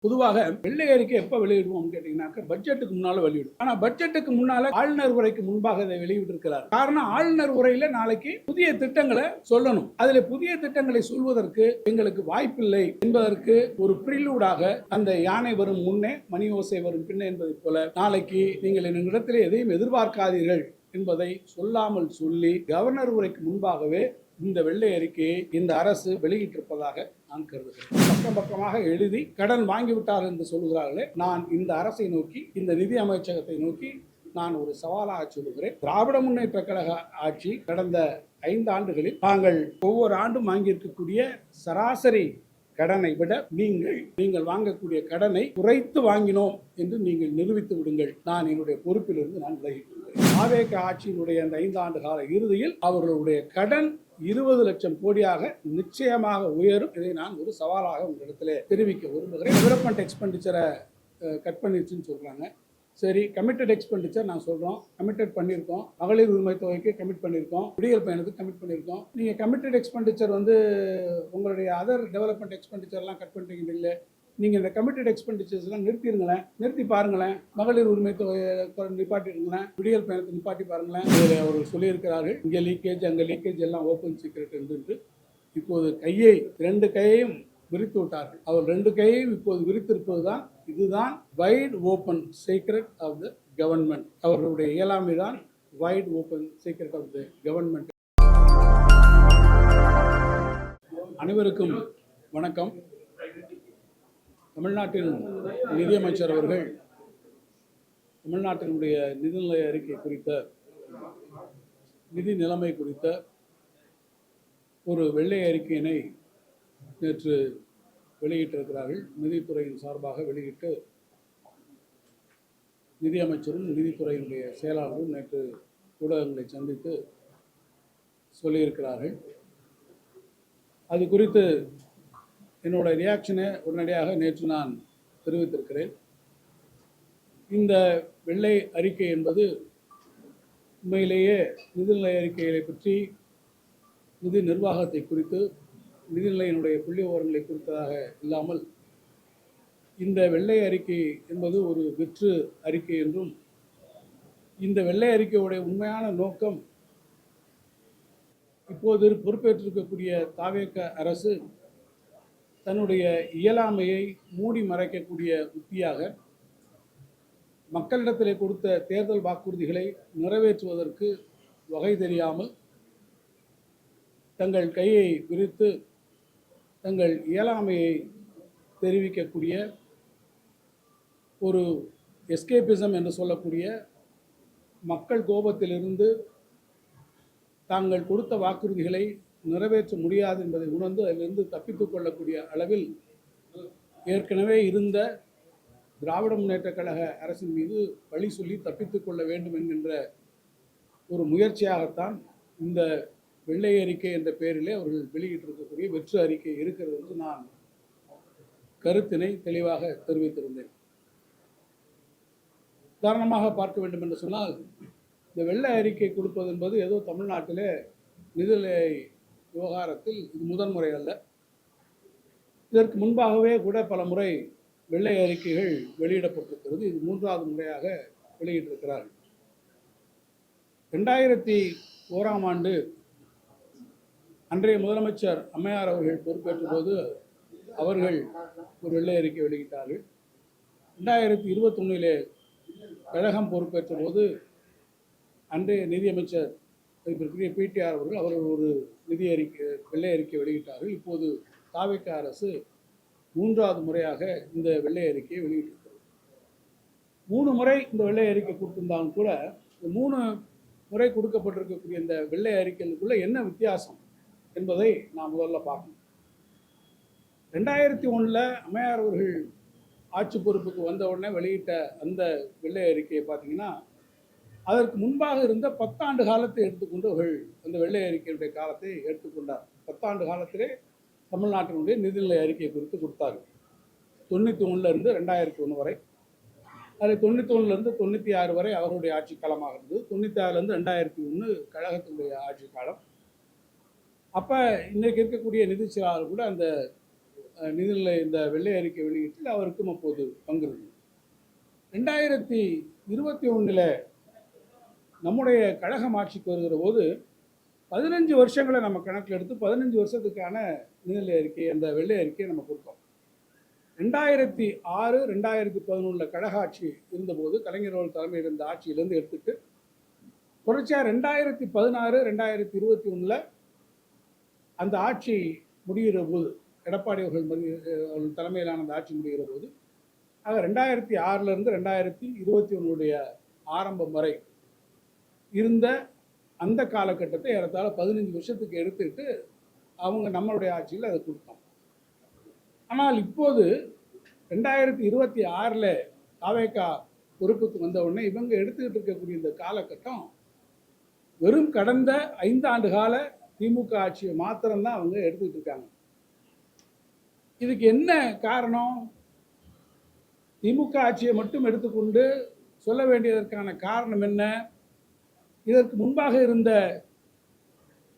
பொதுவாக வெள்ளை அறிக்கை எப்ப வெளியிடுவோம் கேட்டீங்கன்னாக்க பட்ஜெட்டுக்கு முன்னால வெளியிடும். ஆனா பட்ஜெட்டுக்கு முன்னால ஆளுநர் உரைக்கு முன்பாக இதை வெளியிட்டிருக்கிறார். காரணம், ஆளுநர் உரையில நாளைக்கு புதிய திட்டங்களை சொல்லணும். அதுல புதிய திட்டங்களை சொல்வதற்கு எங்களுக்கு வாய்ப்பில்லை என்பதற்கு ஒரு பிரிலூடாக அந்த யானை வரும் முன்னே மணி ஓசை வரும் பின்னே என்பதை போல நாளைக்கு நீங்கள் என்னிடத்திலே எதையும் எதிர்பார்க்காதீர்கள் என்பதை சொல்லாமல் சொல்லி கவர்னர் உரைக்கு முன்பாகவே இந்த வெள்ளை அறிக்கையை இந்த அரசு வெளியிட்டிருப்பதாக நான் கருதுகிறேன். பக்கம் பக்கமாக எழுதி கடன் வாங்கிவிட்டார் என்று சொல்கிறார்களே, நான் இந்த அரசை நோக்கி, இந்த நிதி அமைச்சகத்தை நோக்கி நான் ஒரு சவாலாக சொல்லுகிறேன். திராவிட முன்னேற்ற கழக ஆட்சி கடந்த 5 ஆண்டுகளில் நாங்கள் ஒவ்வொரு ஆண்டும் வாங்கியிருக்கக்கூடிய சராசரி கடனை விட நீங்கள் வாங்கக்கூடிய கடனை குறைத்து வாங்கினோம் என்று நீங்கள் நிரூபித்து விடுங்கள். நான் என்னுடைய பொறுப்பிலிருந்து நான் விலகிக் கொள்கிறேன். AVK ஆட்சியினுடைய அந்த 5 ஆண்டு கால இறுதியில் அவர்களுடைய கடன் 20 லட்சம் கோடியாக நிச்சயமாக உயரும். இதை நான் ஒரு சவாலாக உங்களிடத்திலே தெரிவிக்க விரும்புகிறேன். டெவலப்மெண்ட் எக்ஸ்பெண்டிச்சரை கட் பண்ணிடுச்சுன்னு சொல்றாங்க. சரி, கமிட்டட் எக்ஸ்பெண்டிச்சர் நான் சொல்றோம், கமிட்டட் பண்ணியிருக்கோம். மகளிர் உரிமை தொகைக்கு கமிட் பண்ணியிருக்கோம், குடியல் பயணத்துக்கு கமிட் பண்ணியிருக்கோம். நீங்க கமிட்டட் எக்ஸ்பெண்டிச்சர் உங்களுடைய அதர் டெவலப்மெண்ட் எக்ஸ்பெண்டிச்சர்லாம் கட் பண்ணுறீங்க. நீங்க இந்த கமிட்டட் எக்ஸ்பெண்டிச்சர்ஸ்லாம் நிறுத்திடுங்களேன், நிறுத்தி பாருங்களேன். மகளிர் உரிமை தொகையை நிப்பாட்டிடுங்களேன், குடியல் பயணத்தை நிப்பாட்டி பாருங்களேன். இதில் அவர்கள் சொல்லியிருக்கிறார்கள், இங்கே லீக்கேஜ் அங்கே லீக்கேஜ் எல்லாம் ஓப்பன் சீக்ரெட் என்று. இப்போது 2 கையையும் விரித்து விட்டார்கள். அவர் 2 கையையும் இப்போது விரித்திருப்பதுதான், இதுதான் wide open secret of the government. அவர்களுடைய இயலாமை தான் wide open secret of the government. அனைவருக்கும் வணக்கம். தமிழ்நாட்டின் நிதியமைச்சர் அவர்கள் தமிழ்நாட்டினுடைய நிதிநிலை அறிக்கை குறித்த, நிதி நிலைமை குறித்த ஒரு வெள்ளை அறிக்கையினை நேற்று வெளியிட்டிருக்கிறார்கள். நிதித்துறையின் சார்பாக வெளியிட்டு நிதியமைச்சரும் நிதித்துறையினுடைய செயலாளரும் நேற்று ஊடகங்களை சந்தித்து சொல்லியிருக்கிறார்கள். அது குறித்து என்னோட ரியாக்ஷனை உடனடியாக நேற்று நான் தெரிவித்திருக்கிறேன். இந்த வெள்ளை அறிக்கை என்பது உண்மையிலேயே நிதிநிலை அறிக்கைகளை பற்றி, நிதி நிர்வாகத்தை குறித்து, நிதிநிலையினுடைய புள்ளி விவரங்களை குறித்ததாக இல்லாமல், இந்த வெள்ளை அறிக்கை என்பது ஒரு வெற்று அறிக்கை என்றும், இந்த வெள்ளை அறிக்கையுடைய உண்மையான நோக்கம் இப்போது பொறுப்பேற்றிருக்கக்கூடிய AVK அரசு தன்னுடைய இயலாமையை மூடி மறைக்கக்கூடிய உத்தியாக மக்களிடத்திலே கொடுத்த தேர்தல் வாக்குறுதிகளை நிறைவேற்றுவதற்கு வகை தெரியாமல் தங்கள் கையை விரித்து தங்கள் இயலாமையை தெரிவிக்கக்கூடிய ஒரு எஸ்கேபிசம் என்று சொல்லக்கூடிய, மக்கள் கோபத்திலிருந்து தாங்கள் கொடுத்த வாக்குறுதிகளை நிறைவேற்ற முடியாது என்பதை உணர்ந்து அதிலிருந்து தப்பித்துக் கொள்ளக்கூடிய அளவில் ஏற்கனவே இருந்த திராவிட முன்னேற்ற கழக அரசின் மீது பழி சொல்லி தப்பித்துக் கொள்ள வேண்டும் என்கின்ற ஒரு முயற்சியாகத்தான் இந்த வெள்ளை அறிக்கை என்ற பெயரிலே அவர்கள் வெளியிட்டிருக்கக்கூடிய வெற்று அறிக்கை இருக்கிறது என்று நான் கருத்தினை தெளிவாக தெரிவித்திருந்தேன். உதாரணமாக பார்க்க வேண்டும் என்று சொன்னால், இந்த வெள்ளை அறிக்கை கொடுப்பது என்பது ஏதோ தமிழ்நாட்டிலே நிதிநிலை விவகாரத்தில் இது முதன்முறை அல்ல. இதற்கு முன்பாகவே கூட பல முறை வெள்ளை அறிக்கைகள் வெளியிடப்பட்டிருக்கிறது. இது 3வது முறையாக வெளியிட்டிருக்கிறார்கள். 2001ஆம் ஆண்டு அன்றைய முதலமைச்சர் அம்மையார் அவர்கள் பொறுப்பேற்ற போது அவர்கள் ஒரு வெள்ளை அறிக்கை வெளியிட்டார்கள். 2021 கழகம் பொறுப்பேற்ற போது அன்றைய நிதியமைச்சர் PTR அவர்கள் ஒரு நிதி அறிக்கை, வெள்ளை அறிக்கை வெளியிட்டார்கள். இப்போது AVK அரசு 3வது முறையாக இந்த வெள்ளை அறிக்கையை வெளியிட்டிருக்கிறது. 3 முறை இந்த வெள்ளை அறிக்கை கொடுத்திருந்தாலும் கூட, இந்த 3 முறை கொடுக்கப்பட்டிருக்கக்கூடிய இந்த வெள்ளை அறிக்கைக்குள்ள என்ன வித்தியாசம் என்பதை நான் முதல்ல பார்க்கணும். 2001 அம்மையார் அவர்கள் ஆட்சி பொறுப்புக்கு வந்த உடனே வெளியிட்ட அந்த வெள்ளை அறிக்கையை பார்த்தீங்கன்னா, அதற்கு முன்பாக இருந்த 10 ஆண்டு காலத்தை எடுத்துக்கொண்டு அவர்கள் அந்த வெள்ளை அறிக்கையுடைய காலத்தை எடுத்துக்கொண்டார். 10 ஆண்டு காலத்திலே தமிழ்நாட்டினுடைய நிதிநிலை அறிக்கை குறித்து கொடுத்தார்கள். 91 இருந்து 2001 வரை, அதில் 91 இருந்து 96 வரை அவர்களுடைய ஆட்சி காலமாக இருந்தது. 96 இருந்து 2001 கழகத்தினுடைய ஆட்சி காலம். அப்போ இன்றைக்கு இருக்கக்கூடிய நிதி செயலாளர் கூட அந்த நிதிநிலை இந்த வெள்ளை அறிக்கை வெளியிட்டில் அவருக்கும் அப்போது பங்கு இருந்தது. 2021 நம்முடைய கழகம் ஆட்சிக்கு வருகிற போது 15 வருஷங்களை நம்ம கணக்கில் எடுத்து 15 வருஷத்துக்கான நிதிநிலை அறிக்கை, அந்த வெள்ளை அறிக்கையை நம்ம கொடுத்தோம். 2006 2011 கழக ஆட்சி இருந்தபோது கலைஞர்கள் தலைமையில் இருந்த ஆட்சியிலிருந்து எடுத்துட்டு தொடர்ச்சியாக 2016 2021 அந்த ஆட்சி முடிகிற போது, எடப்பாடி அவர்கள் தலைமையிலான அந்த ஆட்சி முடிகிற போது, ஆக 2006 2021 ஆரம்பம் வரை இருந்த அந்த காலகட்டத்தை ஏறத்தாழ 15 வருஷத்துக்கு எடுத்துக்கிட்டு அவங்க நம்மளுடைய ஆட்சியில் அதை கொடுத்தோம். ஆனால் இப்போது 2026 தாவேகா பொறுப்புக்கு வந்த உடனே இவங்க எடுத்துக்கிட்டு இருக்கக்கூடிய இந்த காலகட்டம் வெறும் கடந்த 5 ஆண்டு கால திமுக ஆட்சியை மாத்திரம்தான் அவங்க எடுத்துக்கிட்டு இருக்காங்க. இதுக்கு என்ன காரணம்? திமுக ஆட்சியை மட்டும் எடுத்துக்கொண்டு சொல்ல வேண்டியதற்கான காரணம் என்ன? இதற்கு முன்பாக இருந்த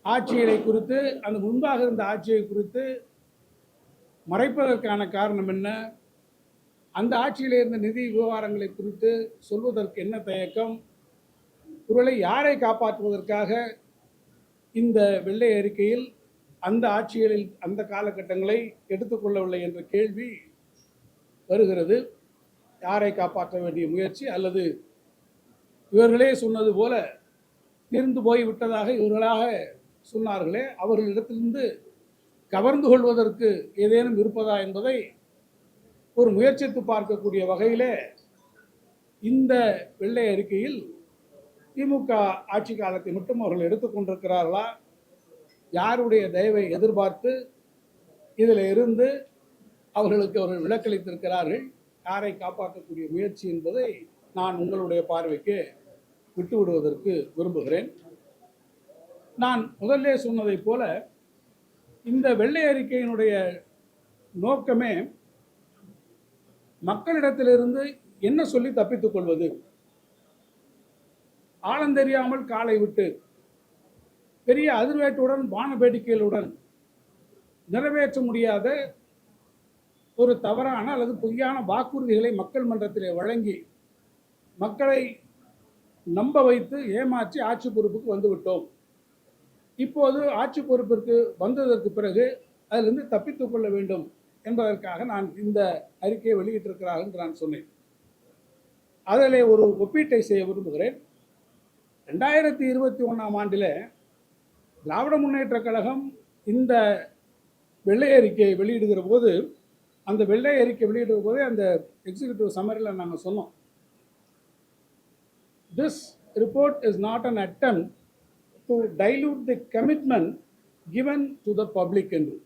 ஆட்சிகளை குறித்து, அந்த முன்பாக இருந்த ஆட்சியை குறித்து மறைப்பதற்கான காரணம் என்ன? அந்த ஆட்சியில் இருந்த நிதி விவகாரங்களை குறித்து சொல்வதற்கு என்ன தயக்கம்? ஒருவேளை யாரை காப்பாற்றுவதற்காக இந்த வெள்ளை அறிக்கையில் அந்த ஆட்சிகளில் அந்த காலகட்டங்களை எடுத்துக்கொள்ளவில்லை என்ற கேள்வி வருகிறது. யாரை காப்பாற்ற வேண்டிய முயற்சி, அல்லது இவர்களே சொன்னது போல தீர்ந்து போய் விட்டதாக இவர்களாக சொன்னார்களே, அவர்களிடத்திலிருந்து கவர்ந்து கொள்வதற்கு ஏதேனும் இருப்பதா என்பதை ஒரு முயற்சித்து பார்க்கக்கூடிய வகையிலே இந்த வெள்ளை அறிக்கையில் திமுக ஆட்சி காலத்தை மட்டும் அவர்கள் எடுத்துக்கொண்டிருக்கிறார்களா, யாருடைய தயவை எதிர்பார்த்து இதில் இருந்து அவர்களுக்கு அவர்கள் விலக்களித்திருக்கிறார்கள், யாரை காப்பாற்றக்கூடிய முயற்சி என்பதை நான் உங்களுடைய பார்வைக்கு விட்டுவிடுவதற்கு விரும்புகிறேன். நான் முதல்ல சொன்னதை போல இந்த வெள்ளை அறிக்கையினுடைய நோக்கமே மக்களிடத்திலிருந்து என்ன சொல்லி தப்பித்துக் கொள்வது, ஆழந்தெரியாமல் காலை விட்டு பெரிய அதிர்வேட்டுடன் வான வேடிக்கைகளுடன் நிறைவேற்ற முடியாத ஒரு தவறான அல்லது பொய்யான வாக்குறுதிகளை மக்கள் மன்றத்திலே வழங்கி மக்களை நம்ப வைத்து ஏமாற்றி ஆட்சி பொறுப்புக்கு வந்துவிட்டோம். இப்போது ஆட்சி பொறுப்பிற்கு வந்ததற்கு பிறகு அதிலிருந்து தப்பித்துக் கொள்ள வேண்டும் என்பதற்காக நான் இந்த அறிக்கையை வெளியிட்டிருக்கிறார்கள் என்று நான் சொன்னேன். அதில் ஒரு ஒப்பீட்டை செய்ய விரும்புகிறேன். 2021 திராவிட முன்னேற்ற கழகம் இந்த வெள்ளை அறிக்கையை வெளியிடுகிற போது, அந்த வெள்ளை அறிக்கை வெளியிடுகிற போதே அந்த எக்ஸிக்யூட்டிவ் சம்மரியில் நாங்கள் சொன்னோம், this report is not an attempt to dilute the commitment given to the public என்று.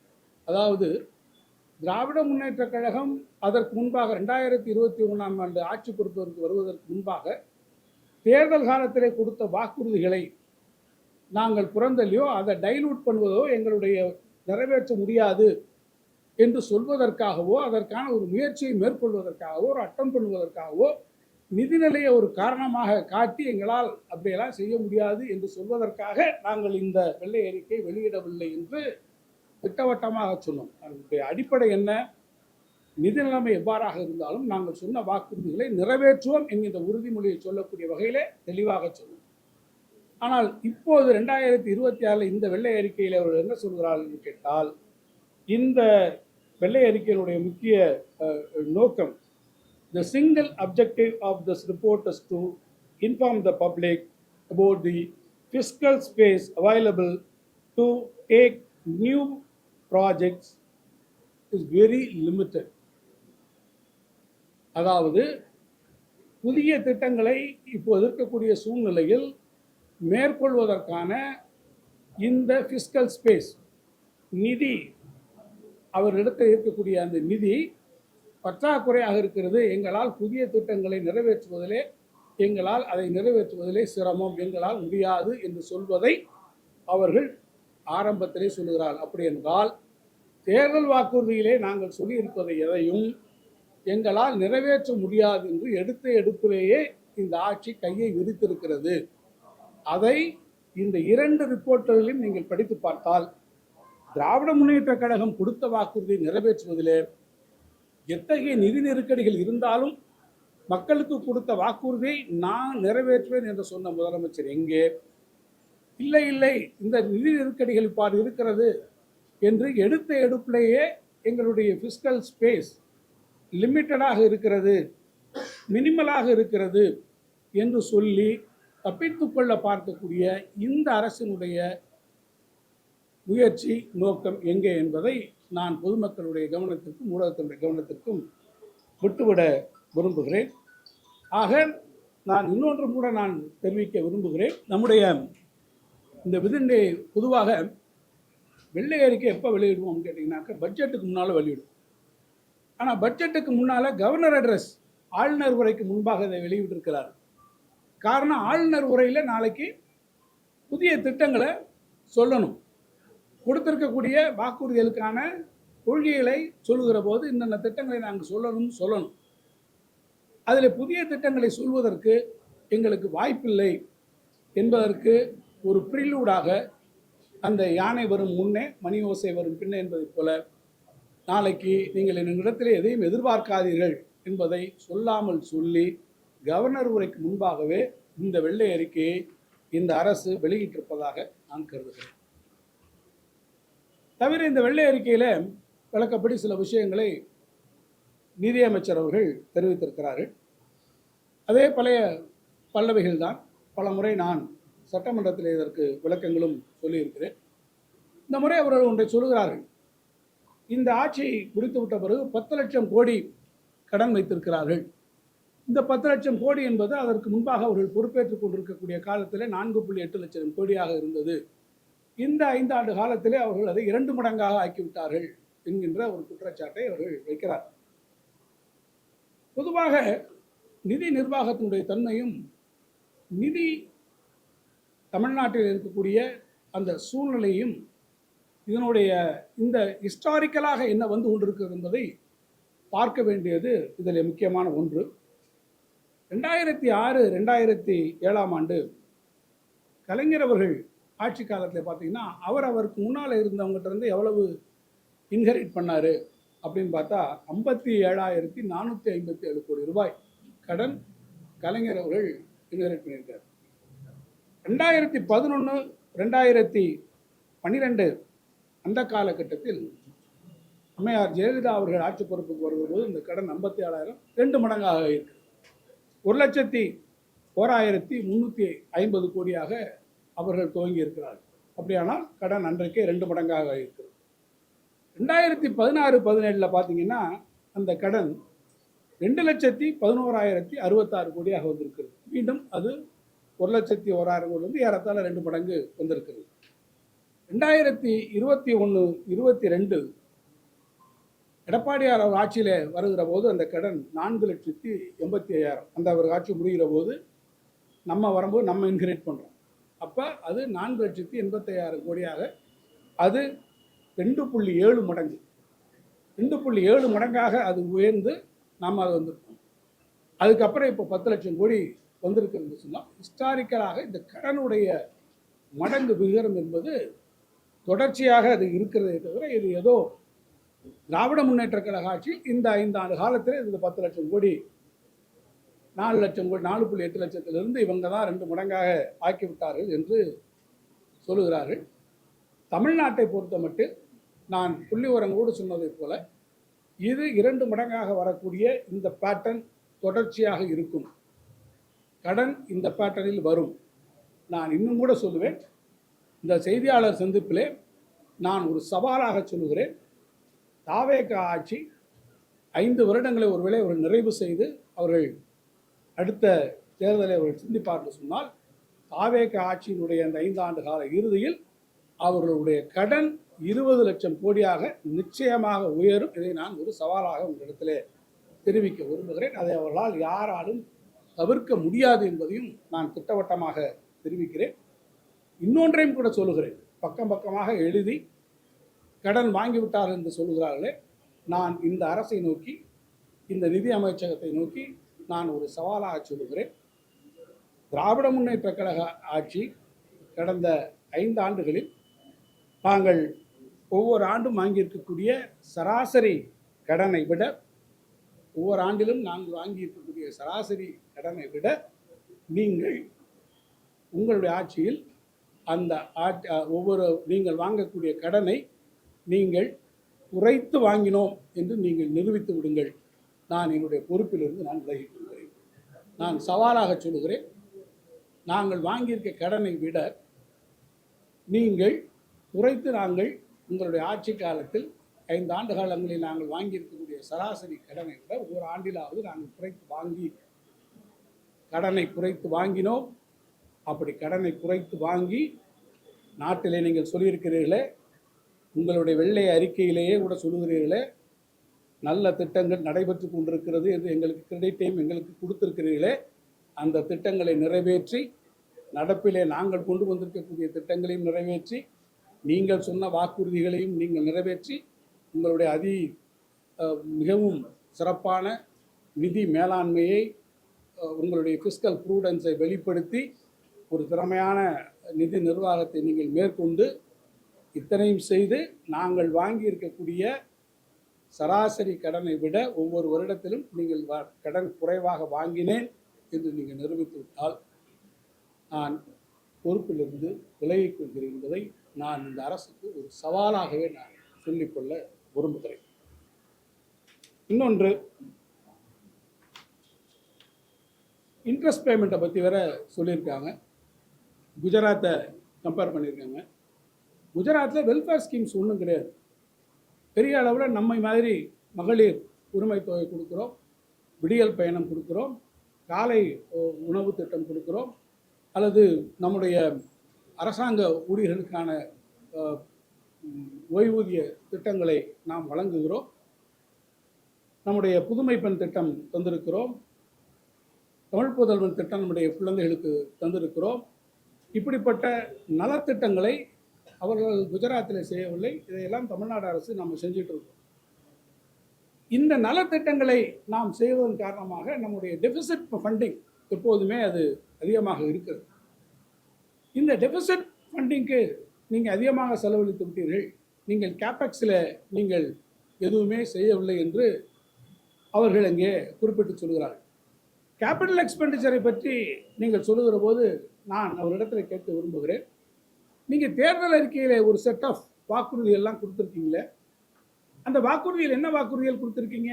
அதாவது திராவிட முன்னேற்ற கழகம் அதற்கு முன்பாக 2021 ஆட்சி பொறுப்பதற்கு வருவதற்கு முன்பாக தேர்தல் காலத்திலே கொடுத்த வாக்குறுதிகளை நாங்கள் புறந்தள்ளியோ அதை டைலூட் பண்ணுவதோ எங்களுடைய நிறைவேற்ற முடியாது என்று சொல்வதற்காகவோ, அதற்கான ஒரு முயற்சியை மேற்கொள்வதற்காகவோ, ஒரு அட்டம் பண்ணுவதற்காகவோ நிதிநிலையை ஒரு காரணமாக காட்டி எங்களால் அப்படியெல்லாம் செய்ய முடியாது என்று சொல்வதற்காக நாங்கள் இந்த வெள்ளை அறிக்கை வெளியிடவில்லை என்று திட்டவட்டமாக சொன்னோம். அதனுடைய அடிப்படை என்ன? நிதி நிலைமை எவ்வாறாக இருந்தாலும் நாங்கள் சொன்ன வாக்குறுதிகளை நிறைவேற்றுவோம் என்கின்ற உறுதிமொழியை சொல்லக்கூடிய வகையிலே தெளிவாக சொன்னோம். ஆனால் இப்போது 2026 இந்த வெள்ளை அறிக்கையில் அவர்கள் என்ன சொல்கிறார்கள் என்று கேட்டால், இந்த வெள்ளை அறிக்கையினுடைய முக்கிய நோக்கம், the single objective of this report is to inform the public about the fiscal space available to take new projects is very limited. அதாவது புதிய திட்டங்களை இப்போது இருக்கக்கூடிய சூழ்நிலையில் மேற்கொள்வதற்கான இந்த ஃபிஸ்கல் ஸ்பேஸ், நிதி, அவர்களிடத்தில் இருக்கக்கூடிய அந்த நிதி பற்றாக்குறையாக இருக்கிறது. எங்களால் புதிய திட்டங்களை நிறைவேற்றுவதிலே, எங்களால் அதை நிறைவேற்றுவதிலே சிரமம், எங்களால் முடியாது என்று சொல்வதை அவர்கள் ஆரம்பத்திலே சொல்லுகிறார்கள். அப்படி என்றால் தேர்தல் வாக்குறுதியிலே நாங்கள் சொல்லியிருப்பதை எதையும் எங்களால் நிறைவேற்ற முடியாது என்று எடுத்த எடுப்பிலேயே இந்த ஆட்சி கையை விரித்திருக்கிறது. அதை இந்த 2 ரிப்போர்ட்டுகளையும் நீங்கள் படித்து பார்த்தால் திராவிட முன்னேற்ற கழகம் கொடுத்த வாக்குறுதியை நிறைவேற்றுவதிலே எத்தகைய நிதி நெருக்கடிகள் இருந்தாலும் மக்களுக்கு கொடுத்த வாக்குறுதியை நான் நிறைவேற்றுவேன் என்று சொன்ன முதலமைச்சர் எங்கே? இல்லை இல்லை, இந்த நிதி நெருக்கடிகள் இவ்வாறு இருக்கிறது என்று எடுத்த எடுப்பிலேயே எங்களுடைய ஃபிஸ்கல் ஸ்பேஸ் லிமிட்டடாக இருக்கிறது, மினிமலாக இருக்கிறது என்று சொல்லி தப்பித்துக்கொள்ள பார்க்கக்கூடிய இந்த அரசினுடைய முயற்சி நோக்கம் எங்கே என்பதை நான் பொதுமக்களுடைய கவனத்திற்கும் ஊடகத்தினுடைய கவனத்திற்கும் விட்டுவிட விரும்புகிறேன். ஆக நான் இன்னொன்று கூட நான் தெரிவிக்க விரும்புகிறேன். நம்முடைய இந்த விதிண்டே பொதுவாக வெள்ளை அறிக்கை எப்போ வெளியிடுவோம் கேட்டிங்கனாக்கா பட்ஜெட்டுக்கு முன்னால் வெளியிடும். ஆனால் பட்ஜெட்டுக்கு முன்னால் கவர்னர் அட்ரஸ் ஆளுநர் உரைக்கு முன்பாக இதை வெளியிட்டிருக்கிறார். காரணம், ஆளுநர் உரையில் நாளைக்கு புதிய திட்டங்களை சொல்லணும். கொடுத்திருக்கக்கூடிய வாக்குறுதிகளுக்கான கொள்கைகளை சொல்லுகிற போது இன்னென்ன திட்டங்களை நாங்கள் சொல்லணும். அதில் புதிய திட்டங்களை சொல்வதற்கு எங்களுக்கு வாய்ப்பில்லை என்பதற்கு ஒரு ப்ரிலூடாக அந்த யானை வரும் முன்னே மணி ஓசை வரும் பின்னே என்பதைப் போல நாளைக்கு நீங்கள் என்னிடத்தில் எதையும் எதிர்பார்க்காதீர்கள் என்பதை சொல்லாமல் சொல்லி கவர்னர் உரைக்கு முன்பாகவே இந்த வெள்ளை அறிக்கையை இந்த அரசு வெளியிட்டிருப்பதாக நான் கருதுகிறேன். தவிர இந்த வெள்ளை அறிக்கையில் விளக்கப்படி சில விஷயங்களை நிதியமைச்சர் அவர்கள் தெரிவித்திருக்கிறார்கள். அதே பழைய பல்லவைகள் தான். பல முறை நான் சட்டமன்றத்தில் இதற்கு விளக்கங்களும் சொல்லியிருக்கிறேன். இந்த முறை அவர்கள் ஒன்றை சொல்லுகிறார்கள். இந்த ஆட்சி முடித்துவிட்ட பிறகு 10 லட்சம் கோடி கடன் வைத்திருக்கிறார்கள். இந்த 10 லட்சம் கோடி என்பது அதற்கு முன்பாக அவர்கள் பொறுப்பேற்றுக் கொண்டிருக்கக்கூடிய காலத்தில் 4.8 லட்சம் கோடியாக இருந்தது. இந்த 5 ஆண்டு காலத்திலே அவர்கள் அதை 2 மடங்காக ஆக்கிவிட்டார்கள் என்கின்ற ஒரு குற்றச்சாட்டை அவர்கள் வைக்கிறார். பொதுவாக நிதி நிர்வாகத்தினுடைய தன்மையும் நிதி தமிழ்நாட்டில் இருக்கக்கூடிய அந்த சூழ்நிலையும் இதனுடைய இந்த ஹிஸ்டாரிக்கலாக என்ன வந்து கொண்டிருக்கிறது என்பதை பார்க்க வேண்டியது இதில் முக்கியமான ஒன்று. 2006-2007 ஆண்டு கலைஞர் அவர்கள் ஆட்சி காலத்தில் பார்த்தீங்கன்னா அவருக்கு முன்னால் இருந்தவங்ககிட்ட இருந்து எவ்வளவு இன்ஹெரிட் பண்ணார் அப்படின்னு பார்த்தா 57,457 கோடி ரூபாய் கடன் கலைஞர் அவர்கள் இன்ஹெரிட் பண்ணியிருக்கார். 2011-2012 அந்த காலகட்டத்தில் அம்மையார் ஜெயலலிதா அவர்கள் ஆட்சி பொறுப்புக்கு வரும்போது இந்த கடன் 57,000 2 மடங்காக இருக்கு. 1,01,350 கோடியாக அவர்கள் துவங்கி இருக்கிறார்கள். அப்படியானால் கடன் அன்றைக்கே 2 மடங்காக இருக்கிறது. 2016-17 பார்த்தீங்கன்னா அந்த கடன் 2,11,066 கோடியாக வந்திருக்கிறது. மீண்டும் அது 1,01,000 கோடி ஏறத்தாழ 2 மடங்கு வந்திருக்கிறது. 2021-22 எடப்பாடியார் அவர் ஆட்சியில் வருகிற போது அந்த கடன் 4,85,000 அந்த அவர் ஆட்சி முடிகிற போது நம்ம வரும்போது நம்ம இன்கிரேட் பண்ணுறோம். அப்போ அது 4,85,000 கோடியாக அது 2.7 மடங்கு 2.7 மடங்காக அது உயர்ந்து நாம் அது வந்திருக்கோம். அதுக்கப்புறம் இப்போ 10 லட்சம் கோடி வந்திருக்குன்னு சொன்னால் ஹிஸ்டாரிக்கலாக இந்த கடனுடைய மடங்கு விகிதம் என்பது தொடர்ச்சியாக அது இருக்கிறதே தவிர இது ஏதோ திராவிட முன்னேற்ற கழக ஆட்சி இந்த 5 ஆண்டு காலத்தில் இந்த 10 லட்சம் கோடி 4 லட்சம் கோடி 4.8 லட்சத்திலிருந்து இவங்க தான் 2 மடங்காக ஆக்கிவிட்டார்கள் என்று சொல்லுகிறார்கள். தமிழ்நாட்டை பொறுத்த மட்டும் நான் புள்ளி உரங்களோடு சொன்னதைப் போல இது 2 மடங்காக வரக்கூடிய இந்த பேட்டர்ன் தொடர்ச்சியாக இருக்கும். கடன் இந்த பேட்டர்னில் வரும். நான் இன்னும் கூட சொல்லுவேன், இந்த செய்தியாளர் சந்திப்பிலே நான் ஒரு சவாலாக சொல்லுகிறேன். தாவேக ஆட்சி 5 வருடங்களை ஒருவேளை அவர்கள் நிறைவு செய்து அவர்கள் அடுத்த தேர்தலை அவர்கள் சிந்திப்பார்கள் சொன்னால் தாவேக ஆட்சியினுடைய அந்த 5 ஆண்டு கால இறுதியில் அவர்களுடைய கடன் 20 லட்சம் கோடியாக நிச்சயமாக உயரும். இதை நான் ஒரு சவாலாக உங்களிடத்திலே தெரிவிக்க விரும்புகிறேன். அதை அவர்களால் யாராலும் தவிர்க்க முடியாது என்பதையும் நான் திட்டவட்டமாக தெரிவிக்கிறேன். இன்னொன்றையும் கூட சொல்லுகிறேன். பக்கம் பக்கமாக எழுதி கடன் வாங்கிவிட்டார் என்று சொல்லுகிறார்களே, நான் இந்த அரசை நோக்கி இந்த நிதி அமைச்சகத்தை நோக்கி நான் ஒரு சவாலாக சொல்லுகிறேன். திராவிட முன்னேற்ற கழக ஆட்சி கடந்த 5 ஆண்டுகளில் தாங்கள் ஒவ்வொரு ஆண்டும் வாங்கியிருக்கக்கூடிய சராசரி கடனை விட ஒவ்வொரு ஆண்டிலும் நாங்கள் வாங்கியிருக்கக்கூடிய சராசரி கடனை விட நீங்கள் உங்களுடைய ஆட்சியில் அந்த நீங்கள் வாங்கக்கூடிய கடனை நீங்கள் குறைத்து வாங்கினோம் என்று நீங்கள் நிரூபித்து விடுங்கள். நான் என்னுடைய பொறுப்பிலிருந்து நான் விலகிக் கொள்கிறேன். நான் சவாலாக சொல்லுகிறேன், நாங்கள் வாங்கியிருக்க கடனை விட நீங்கள் குறைத்து நாங்கள் உங்களுடைய ஆட்சி காலத்தில் 5 ஆண்டு காலங்களில் நாங்கள் வாங்கியிருக்கக்கூடிய சராசரி கடனை விட ஒரு ஆண்டிலாவது நாங்கள் கடனை குறைத்து வாங்கினோம். அப்படி கடனை குறைத்து வாங்கி நாட்டிலே நீங்கள் சொல்லியிருக்கிறீர்களே, உங்களுடைய வெள்ளை அறிக்கையிலேயே கூட சொல்லுகிறீர்களே, நல்ல திட்டங்கள் நடைபெற்று கொண்டிருக்கிறது என்று எங்களுக்கு கிரெடிட்டையும் எங்களுக்கு கொடுத்திருக்கிறீர்களே, அந்த திட்டங்களை நிறைவேற்றி நடப்பிலே நாங்கள் கொண்டு வந்திருக்கக்கூடிய திட்டங்களையும் நிறைவேற்றி நீங்கள் சொன்ன வாக்குறுதிகளையும் நீங்கள் நிறைவேற்றி உங்களுடைய மிகவும் சிறப்பான நிதி மேலாண்மையை உங்களுடைய ஃபிஸ்கல் ப்ரூடன்ஸை வெளிப்படுத்தி ஒரு திறமையான நிதி நிர்வாகத்தை நீங்கள் மேற்கொண்டு இத்தனையும் செய்து நாங்கள் வாங்கியிருக்கக்கூடிய சராசரி கடனை விட ஒவ்வொரு வருடத்திலும் நீங்கள் கடன் குறைவாக வாங்கினேன் என்று நீங்கள் நிரூபித்து விட்டால் நான் பொறுப்பிலிருந்து விலகிக் கொள்கிறேன் என்பதை நான் இந்த அரசுக்கு ஒரு சவாலாகவே நான் சொல்லிக்கொள்ள விரும்புகிறேன். இன்னொன்று, இன்ட்ரெஸ்ட் பேமெண்ட்டை பற்றி வேற சொல்லியிருக்காங்க. குஜராத்தை கம்பேர் பண்ணியிருக்காங்க. குஜராத்தில் வெல்ஃபேர் ஸ்கீம்ஸ் ஒன்றும் கிடையாது. பெரிய அளவில் நம்மை மாதிரி மகளிர் உரிமை தொகை கொடுக்குறோம், விடியல் பயணம் கொடுக்குறோம், காலை உணவு திட்டம் கொடுக்குறோம், அல்லது நம்முடைய அரசாங்க ஊழியர்களுக்கான ஓய்வூதிய திட்டங்களை நாம் வழங்குகிறோம், நம்முடைய புதுமை பெண் திட்டம் தந்திருக்கிறோம், தமிழ் புதல்வன் திட்டம் நம்முடைய குழந்தைகளுக்கு தந்திருக்கிறோம். இப்படிப்பட்ட நலத்திட்டங்களை அவர்கள் குஜராத்தில் செய்யவில்லை. இதையெல்லாம் தமிழ்நாடு அரசு நம்ம செஞ்சுட்டு இருக்கோம். இந்த நலத்திட்டங்களை நாம் செய்வதன் காரணமாக நம்முடைய டெபிசிட் ஃபண்டிங் எப்போதுமே அது அதிகமாக இருக்கிறது. இந்த டெபிசிட் ஃபண்டிங்க்கு நீங்கள் அதிகமாக செலவழித்து விட்டீர்கள், நீங்கள் கேபெக்ஸில் நீங்கள் எதுவுமே செய்யவில்லை என்று அவர்கள் அங்கே குறிப்பிட்டு சொல்கிறார்கள். கேபிட்டல் எக்ஸ்பெண்டிச்சரை பற்றி நீங்கள் சொல்லுகிற போது நான் அவரிடத்தில் கேட்க விரும்புகிறேன். நீங்கள் தேர்தல் அறிக்கையில் ஒரு செட் ஆஃப் வாக்குறுதிகள்லாம் கொடுத்துருக்கீங்களே, அந்த வாக்குறுதியில் என்ன வாக்குறுதிகள் கொடுத்துருக்கீங்க?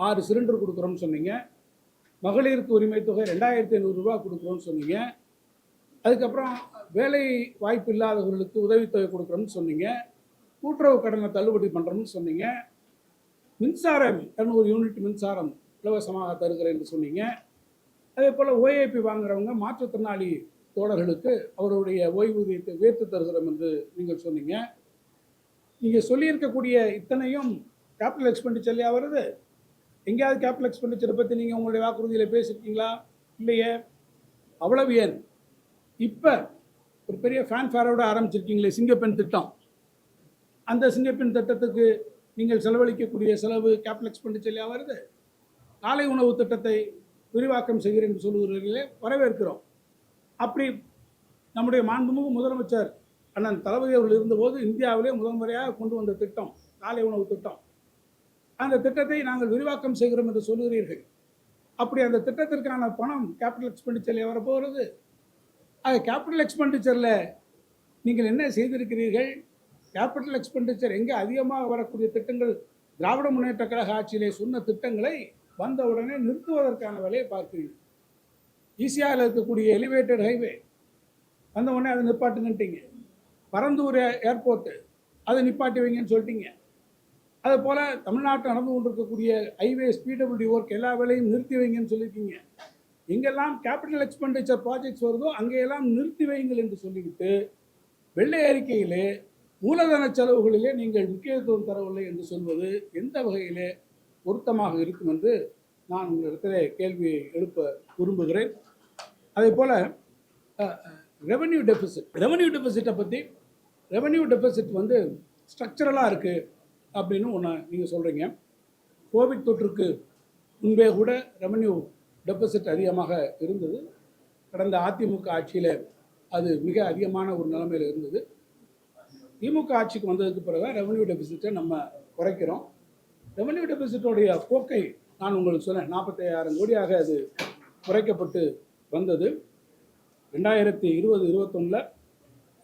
6 சிலிண்டர் கொடுக்குறோம்னு சொன்னீங்க, மகளிருக்கு உரிமை தொகை 2500 ரூபா கொடுக்குறோம்னு சொன்னீங்க, அதுக்கப்புறம் வேலை வாய்ப்பு இல்லாதவர்களுக்கு உதவித்தொகை கொடுக்குறோம்னு சொன்னீங்க, கூட்டுறவு கடனை தள்ளுபடி பண்ணுறோம்னு சொன்னீங்க, மின்சாரம் 200 யூனிட் மின்சாரம் இலவசமாக தருகிறேன் என்று சொன்னீங்க. அதே போல் ஓஏபி வாங்குறவங்க மாற்றுத்திறனாளி தோழர்களுக்கு அவருடைய ஓய்வூதியத்தை உயர்த்தி தருகிறோம் என்று நீங்கள் சொன்னீங்க. நீங்கள் சொல்லியிருக்கக்கூடிய இத்தனையும் கேபிட்டல் எக்ஸ்பெண்டிச்சர்லையா வருது? எங்கேயாவது கேபிட்டல் எக்ஸ்பெண்டிச்சரை பற்றி நீங்கள் உங்களுடைய வாக்குறுதியில் பேசியிருக்கீங்களா? இல்லையே. அவ்வளவு ஏன் இப்போ ஒரு பெரிய ஃபேன்ஃபேரோடு ஆரம்பிச்சிருக்கீங்களே சிங்கப்பெண் திட்டம், அந்த சிங்கப்பெண் திட்டத்துக்கு நீங்கள் செலவழிக்கக்கூடிய செலவு கேபிட்டல் எக்ஸ்பெண்டிச்சர்லையா வருது? காலை உணவு திட்டத்தை விரிவாக்கம் செய்கிறேன் என்று சொல்லுகிறீர்களே, வரவேற்கிறோம். அப்படி நம்முடைய மாண்புமிகு முதலமைச்சர் அண்ணன் தளபதி அவர்கள் இருந்தபோது இந்தியாவிலே முதல் முறையாக கொண்டு வந்த திட்டம் காலை உணவு திட்டம். அந்த திட்டத்தை நாங்கள் விரிவாக்கம் செய்கிறோம் என்று சொல்லுகிறீர்கள். அப்படி அந்த திட்டத்திற்கான பணம் கேபிட்டல் எக்ஸ்பெண்டிச்சரில் வரப்போகிறது. அது கேபிட்டல் எக்ஸ்பெண்டிச்சரில் நீங்கள் என்ன செய்திருக்கிறீர்கள்? கேபிட்டல் எக்ஸ்பெண்டிச்சர் எங்கே அதிகமாக வரக்கூடிய திட்டங்கள், திராவிட முன்னேற்ற கழக ஆட்சியிலே சொன்ன திட்டங்களை வந்த உடனே நிறுத்துவதற்கான வேலையை பார்க்கிறீர்கள். ஈசிஆரில் இருக்கக்கூடிய எலிவேட்டட் ஹைவே வந்த உடனே அதை நிப்பாட்டுங்கன்ட்டீங்க. பரந்தூர் ஏர்போர்ட்டு அதை நிப்பாட்டி வைங்கன்னு சொல்லிட்டீங்க. அது போல் தமிழ்நாட்டில் நடந்து கொண்டிருக்கக்கூடிய ஹைவேஸ் பிடபிள்யூடி ஒர்க் எல்லா வேலையும் நிறுத்தி வைங்கன்னு சொல்லியிருக்கீங்க. எங்கெல்லாம் கேபிட்டல் எக்ஸ்பெண்டிச்சர் ப்ராஜெக்ட்ஸ் வருதோ அங்கேயெல்லாம் நிறுத்தி வைங்கள் என்று சொல்லிவிட்டு வெள்ளை அறிக்கையிலே மூலதன செலவுகளிலே நீங்கள் முக்கியத்துவம் தரவில்லை என்று சொல்வது எந்த வகையிலே பொருத்தமாக இருக்கும் என்று நான் உங்களிடத்தில் கேள்வியை எழுப்ப விரும்புகிறேன். அதே போல் ரெவென்யூ டெபிசிட்டை பற்றி, ரெவென்யூ டெபிசிட் வந்து ஸ்ட்ரக்சரலாக இருக்குது அப்படின்னு ஒன்று நீங்கள் சொல்கிறீங்க. கோவிட் தொற்றுக்கு முன்பே கூட ரெவென்யூ டெபிசிட் அதிகமாக இருந்தது. கடந்த அதிமுக ஆட்சியில் அது மிக அதிகமான ஒரு நிலைமையில் இருந்தது. திமுக ஆட்சிக்கு வந்ததுக்கு பிறகு ரெவன்யூ டெபிசிட்டை நம்ம குறைக்கிறோம். ரெவன்யூ டெபிசிட்டோடைய போக்கை நான் உங்களுக்கு சொன்னேன். 45,000 கோடியாக அது குறைக்கப்பட்டு வந்தது. 2020-21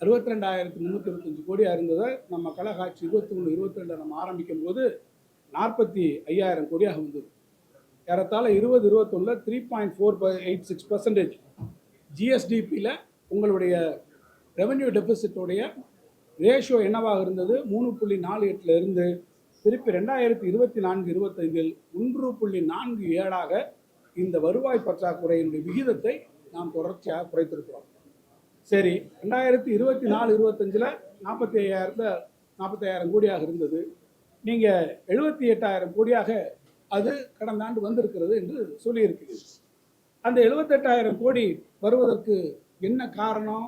62,325 கோடியாக இருந்ததை நம்ம கழக ஆட்சி 21-22 நம்ம ஆரம்பிக்கும் போது 45,000 கோடியாக வந்தது. ஏறத்தாழ 20-21 3.486% ஜிஎஸ்டிபியில் உங்களுடைய ரெவன்யூ டெபிசிட்டோடைய ரேஷியோ என்னவாக இருந்தது? 3.48 இருந்து திருப்பி 2024-25 1.47ஆக இந்த வருவாய் பற்றாக்குறையினுடைய விகிதத்தை நாம் தொடர்ச்சியாக குறைத்திருக்கிறோம். சரி, 2024-25 45,000 கோடியாக இருந்தது. நீங்கள் 78,000 கோடியாக அது கடந்த ஆண்டு வந்திருக்கிறது என்று சொல்லியிருக்கிறீர்கள். அந்த 78,000 கோடி வருவதற்கு என்ன காரணம்?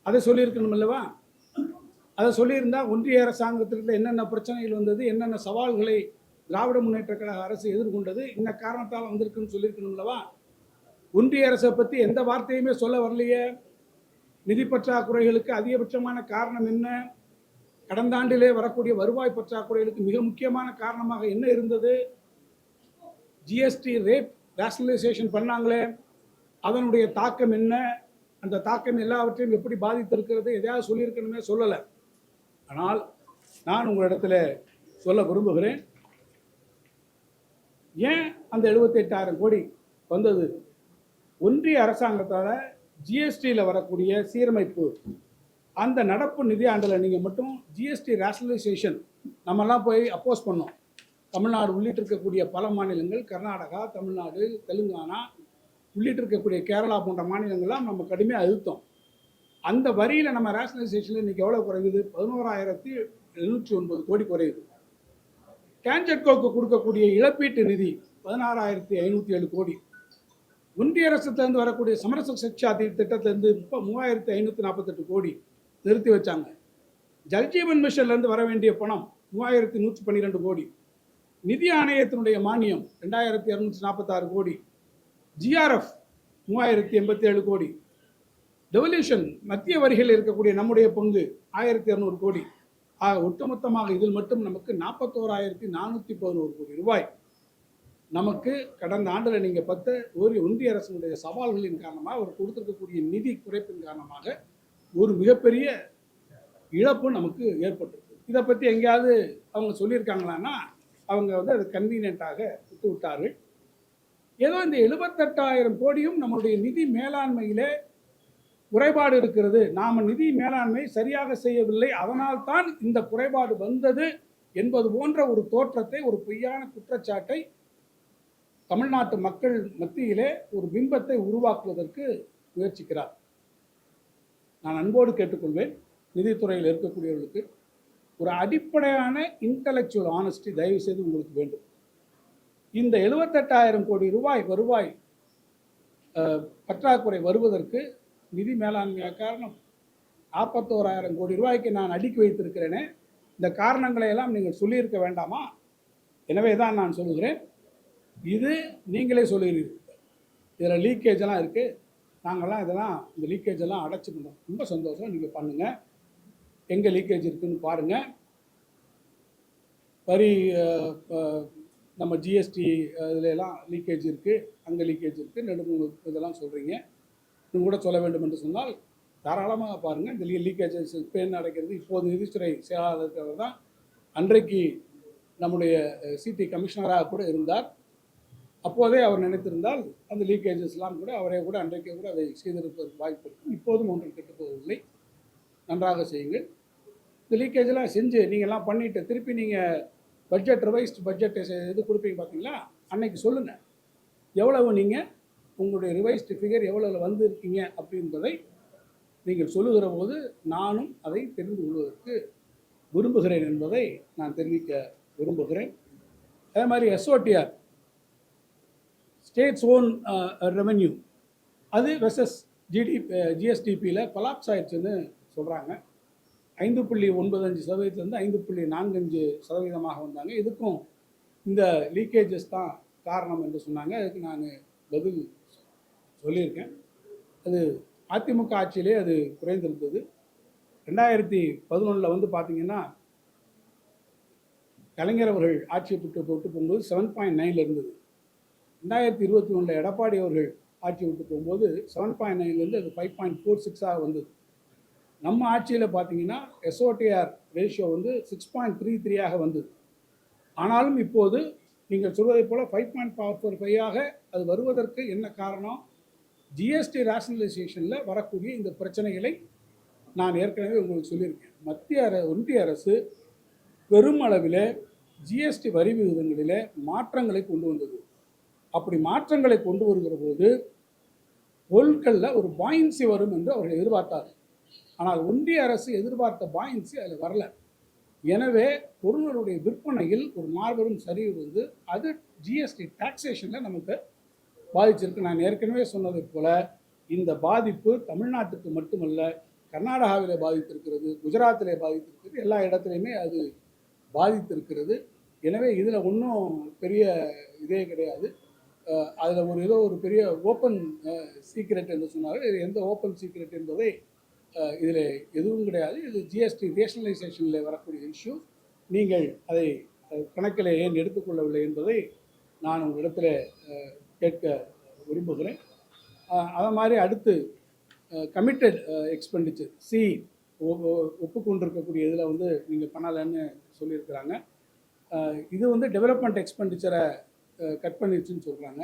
அதை சொல்லியிருக்கணும் அல்லவா? அதை சொல்லியிருந்தால் ஒன்றிய அரசாங்கத்திற்கு என்னென்ன பிரச்சனைகள் வந்தது, என்னென்ன சவால்களை திராவிட முன்னேற்ற கழக அரசு எதிர்கொண்டது, இந்த காரணத்தால் வந்திருக்குன்னு சொல்லியிருக்கணும் அல்லவா? ஒன்றிய அரசை பற்றி எந்த வார்த்தையுமே சொல்ல வரலையே. நிதி பற்றாக்குறைகளுக்கு அதிகபட்சமான காரணம் என்ன? கடந்த ஆண்டிலே வரக்கூடிய வருவாய் பற்றாக்குறைகளுக்கு மிக முக்கியமான காரணமாக என்ன இருந்தது? ஜிஎஸ்டி ரேட் ரேஷனலைசேஷன் பண்ணாங்களே, அதனுடைய தாக்கம் என்ன? அந்த தாக்கம் எல்லாவற்றையும் எப்படி பாதித்திருக்கிறது? எதையாவது சொல்லியிருக்கணுமே, சொல்லலை. ஆனால் நான் உங்களிடத்தில் சொல்ல விரும்புகிறேன், ஏன் அந்த 78,000 கோடி வந்தது? ஒன்றிய அரசாங்கத்தால் ஜிஎஸ்டியில் வரக்கூடிய சீரமைப்பு, அந்த நடப்பு நிதி ஆண்டில் நீங்கள் மட்டும் ஜிஎஸ்டி ரேஷனலைசேஷன் நம்மெல்லாம் போய் அப்போஸ் பண்ணோம். தமிழ்நாடு உள்ளிட்டு இருக்கக்கூடிய பல மாநிலங்கள், கர்நாடகா, தமிழ்நாடு, தெலுங்கானா உள்ளிட்டு இருக்கக்கூடிய கேரளா போன்ற மாநிலங்கள்லாம் நம்ம கடுமையாக எதிர்த்தோம். அந்த வரியில் நம்ம ரேஷனலைசேஷனில் இன்றைக்கி எவ்வளோ குறையுது? 11,709 கோடி குறையுது. கேன்ஜெட்கோக்கு கொடுக்கக்கூடிய இழப்பீட்டு நிதி 16,507 கோடி. ஒன்றிய அரசுலேருந்து வரக்கூடிய சமரச சிக்ஷா திட்டத்திலேருந்து 3,548 கோடி நிறுத்தி வச்சாங்க. ஜல்ஜீவன் மிஷன்லேருந்து வர வேண்டிய பணம் 3,112 கோடி. நிதி ஆணையத்தினுடைய மானியம் 2,246 கோடி. ஜிஆர்எஃப் 3,087 கோடி. டெவல்யூஷன் மத்திய வரிகளில் இருக்கக்கூடிய நம்முடைய பங்கு 1,200 கோடி. ஒட்டுமொத்தமாக இதில் மட்டும் நமக்கு 41,411 கோடி ரூபாய் நமக்கு கடந்த ஆண்டில் நீங்கள் ஒன்றிய அரசினுடைய சவால்களின் காரணமாக அவர் கொடுத்திருக்கக்கூடிய நிதி குறைப்பின் காரணமாக ஒரு மிகப்பெரிய இழப்பு நமக்கு ஏற்பட்டிருக்கு. இதை பற்றி எங்கேயாவது அவங்க சொல்லியிருக்காங்களான்னா அவங்க அது கன்வீனியண்ட்டாக விட்டு விட்டார்கள். ஏதோ இந்த 78,000 கோடியும் நம்மளுடைய நிதி மேலாண்மையிலே குறைபாடு இருக்கிறது, நாம் நிதி மேலாண்மை சரியாக செய்யவில்லை, அதனால்தான் இந்த குறைபாடு வந்தது என்பது போன்ற ஒரு தோற்றத்தை, ஒரு பொய்யான குற்றச்சாட்டை தமிழ்நாட்டு மக்கள் மத்தியிலே ஒரு பிம்பத்தை உருவாக்குவதற்கு முயற்சிக்கிறார். நான் அன்போடு கேட்டுக்கொள்வேன், நிதித்துறையில் இருக்கக்கூடியவர்களுக்கு ஒரு அடிப்படையான இன்டலெக்சுவல் ஆனஸ்டி தயவு செய்து உங்களுக்கு வேண்டும். இந்த 78,000 கோடி ரூபாய் வருவாய் பற்றாக்குறை வருவதற்கு நிதி மேலாண்மை காரணம். 41,000 கோடி ரூபாய்க்கு நான் அடுக்கி வைத்திருக்கிறேனே, இந்த காரணங்களை எல்லாம் நீங்கள் சொல்லியிருக்க வேண்டாமா? எனவே தான் நான் சொல்லுகிறேன், இது நீங்களே சொல்லுகிறீர்கள், இதில் லீக்கேஜ் எல்லாம் இருக்குது, நாங்கள்லாம் இந்த லீக்கேஜ் எல்லாம் அடைச்சி பண்ணுறோம். ரொம்ப சந்தோஷம், நீங்கள் பண்ணுங்கள். எங்கே லீக்கேஜ் இருக்குதுன்னு பாருங்கள். வரி நம்ம ஜிஎஸ்டி இதுலலாம் லீக்கேஜ் இருக்குது, அங்கே லீக்கேஜ் இருக்குது, 2-3 இதெல்லாம் சொல்கிறீங்க. இன்னும் கூட சொல்ல வேண்டும் என்று சொன்னால் தாராளமாக பாருங்கள். இந்த லீக்கேஜஸ் இப்போ என்ன நடக்கிறது? இப்போது நிதித்துறை செயலாளர் தான் அன்றைக்கு நம்முடைய சிடி கமிஷனராக கூட இருந்தார். அப்போதே அவர் நினைத்திருந்தால் அந்த லீக்கேஜஸ்லாம் கூட அவரே கூட அன்றைக்கே கூட அதை செய்திருப்பதற்கு வாய்ப்பு இருக்கும். இப்போதும் ஒன்றும் கெட்டுப்போவதில்லை, நன்றாக செய்யுங்கள். இந்த லீக்கேஜெல்லாம் செஞ்சு நீங்கள்லாம் பண்ணிவிட்டு திருப்பி நீங்கள் ரிவைஸ்டு பட்ஜெட்டை இது கொடுப்பீங்க பார்த்தீங்களா, அன்னைக்கு சொல்லுங்கள் எவ்வளவு நீங்கள் உங்களுடைய ரிவைஸ்டு ஃபிகர் எவ்வளவு வந்திருக்கீங்க அப்படின்றதை நீங்கள் சொல்லுகிற போது நானும் அதை தெரிந்து கொள்வதற்கு விரும்புகிறேன் என்பதை நான் தெரிவிக்க விரும்புகிறேன். அதே மாதிரி எஸ்ஓடிஆர், ஸ்டேட்ஸ் ஓன் ரெவென்யூ, அது வெர்சஸ் ஜிஎஸ்டிபியில் கொலாப்ஸ் ஆயிடுச்சுன்னு சொல்கிறாங்க. 5.95% 5.45% வந்தாங்க. இதுக்கும் இந்த லீக்கேஜஸ் தான் காரணம் என்று சொன்னாங்க. அதுக்கு நான் பதில் சொல்லியிருக்கேன். அது அதிமுக ஆட்சியிலே அது குறைந்திருந்தது. 2011 வந்து பார்த்தீங்கன்னா கலைஞர் அவர்கள் ஆட்சியை விட்டு போகும்போது 7.9 இருந்தது. 2021 எடப்பாடி அவர்கள் ஆட்சி விட்டு போகும்போது 7.9லேருந்து அது 5.46 வந்தது. நம்ம ஆட்சியில் பார்த்தீங்கன்னா எஸ்ஓடிஆர் ரேஷியோ வந்து 6.33 வந்தது. ஆனாலும் இப்போது நீங்கள் சொல்வதைப் போல 5.45 அது வருவதற்கு என்ன காரணம்? ஜிஎஸ்டி ரேஷனலைசேஷனில் வரக்கூடிய இந்த பிரச்சனைகளை நான் ஏற்கனவே உங்களுக்கு சொல்லியிருக்கேன். ஒன்றிய அரசு பெரும் அளவில் ஜிஎஸ்டி வரி விகிதங்களில் மாற்றங்களை கொண்டு வந்தது. அப்படி மாற்றங்களை கொண்டு வருகிற போது பொருட்களில் ஒரு பாயின்சி வரும் என்று அவர்கள் எதிர்பார்த்தார்கள். ஆனால் ஒன்றிய அரசு எதிர்பார்த்த பாயின்சி அதில் வரல. எனவே பொருள்களுடைய விற்பனையில் ஒரு மாபெரும் சரிவு வந்து அது ஜிஎஸ்டி டாக்ஸேஷனில் நமக்கு பாதிச்சிருக்கு. நான் ஏற்கனவே சொன்னதை போல இந்த பாதிப்பு தமிழ்நாட்டுக்கு மட்டுமல்ல, கர்நாடகாவிலே பாதித்திருக்கிறது, குஜராத்திலே பாதித்திருக்கிறது, எல்லா இடத்துலையுமே அது பாதித்திருக்கிறது. எனவே இதில் ஒன்றும் பெரிய இதே கிடையாது. அதில் ஏதோ ஒரு பெரிய ஓப்பன் சீக்ரெட் என்று சொன்னார்கள். இது எந்த ஓப்பன் சீக்ரெட் என்பதை இதில் எதுவும் கிடையாது. இது ஜிஎஸ்டி ரேஷனலைசேஷனில் வரக்கூடிய இஷ்யூ. நீங்கள் அதை கணக்கில் ஏன் எடுத்துக்கொள்ளவில்லை என்பதை நான் உங்களிடத்தில் கேட்க விரும்புகிறேன். அதை மாதிரி அடுத்து கமிட்டட் எக்ஸ்பெண்டிச்சர் ஒப்புக்கொண்டிருக்கக்கூடிய இதில் வந்து நீங்கள் பண்ணலைன்னு சொல்லியிருக்கிறாங்க. இது வந்து டெவலப்மெண்ட் எக்ஸ்பெண்டிச்சரை கட் பண்ணிடுச்சுன்னு சொல்கிறாங்க.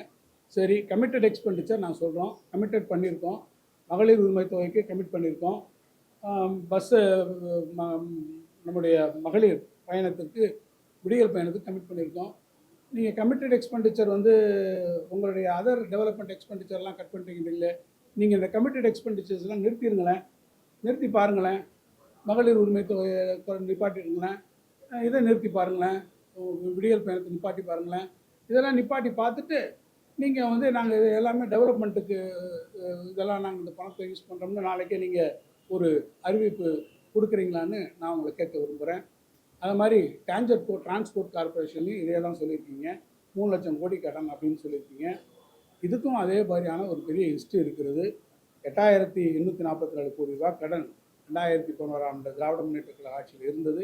சரி, கமிட்டட் எக்ஸ்பெண்டிச்சர் நான் சொல்கிறோம், கமிட்டட் பண்ணியிருக்கோம். மகளிர் உரிமை தொகைக்கு கமிட் பண்ணியிருக்கோம். பஸ்ஸு நம்முடைய மகளிர் பயணத்திற்கு விடியல் பயணத்துக்கு கமிட் பண்ணியிருக்கோம். நீங்கள் கமிட்டட் எக்ஸ்பெண்டிச்சர் வந்து உங்களுடைய அதர் டெவலப்மெண்ட் எக்ஸ்பெண்டிச்சர்லாம் கட் பண்ணுறீங்க. நீங்கள் இந்த கமிட்டட் எக்ஸ்பெண்டிச்சர்ஸ்லாம் நிறுத்தி பாருங்களேன். மகளிர் உரிமை தொகை நிப்பாட்டிடுங்களேன், இதை நிறுத்தி பாருங்களேன், விடியல் பயணத்தை நிப்பாட்டி பாருங்களேன். இதெல்லாம் நிப்பாட்டி பார்த்துட்டு நீங்கள் வந்து நாங்கள் இது எல்லாமே டெவலப்மெண்ட்டுக்கு இதெல்லாம் நாங்கள் இந்த பணத்தை யூஸ் பண்ணுறோம்னு நாளைக்கே நீங்கள் ஒரு அறிவிப்பு கொடுக்குறீங்களான்னு நான் உங்களை கேட்க விரும்புகிறேன். அது மாதிரி டிரான்ஸ்போர்ட் கார்பரேஷன்லையும் இதே தான் சொல்லியிருக்கீங்க, 3 லட்சம் கோடி கடன் அப்படின்னு சொல்லியிருக்கீங்க. இதுக்கும் அதே மாதிரியான ஒரு பெரிய ஹிஸ்ட்ரி இருக்கிறது. 8,844 கோடி ரூபா கடன் 2011 திராவிட முன்னேற்ற கழக ஆட்சியில் இருந்தது.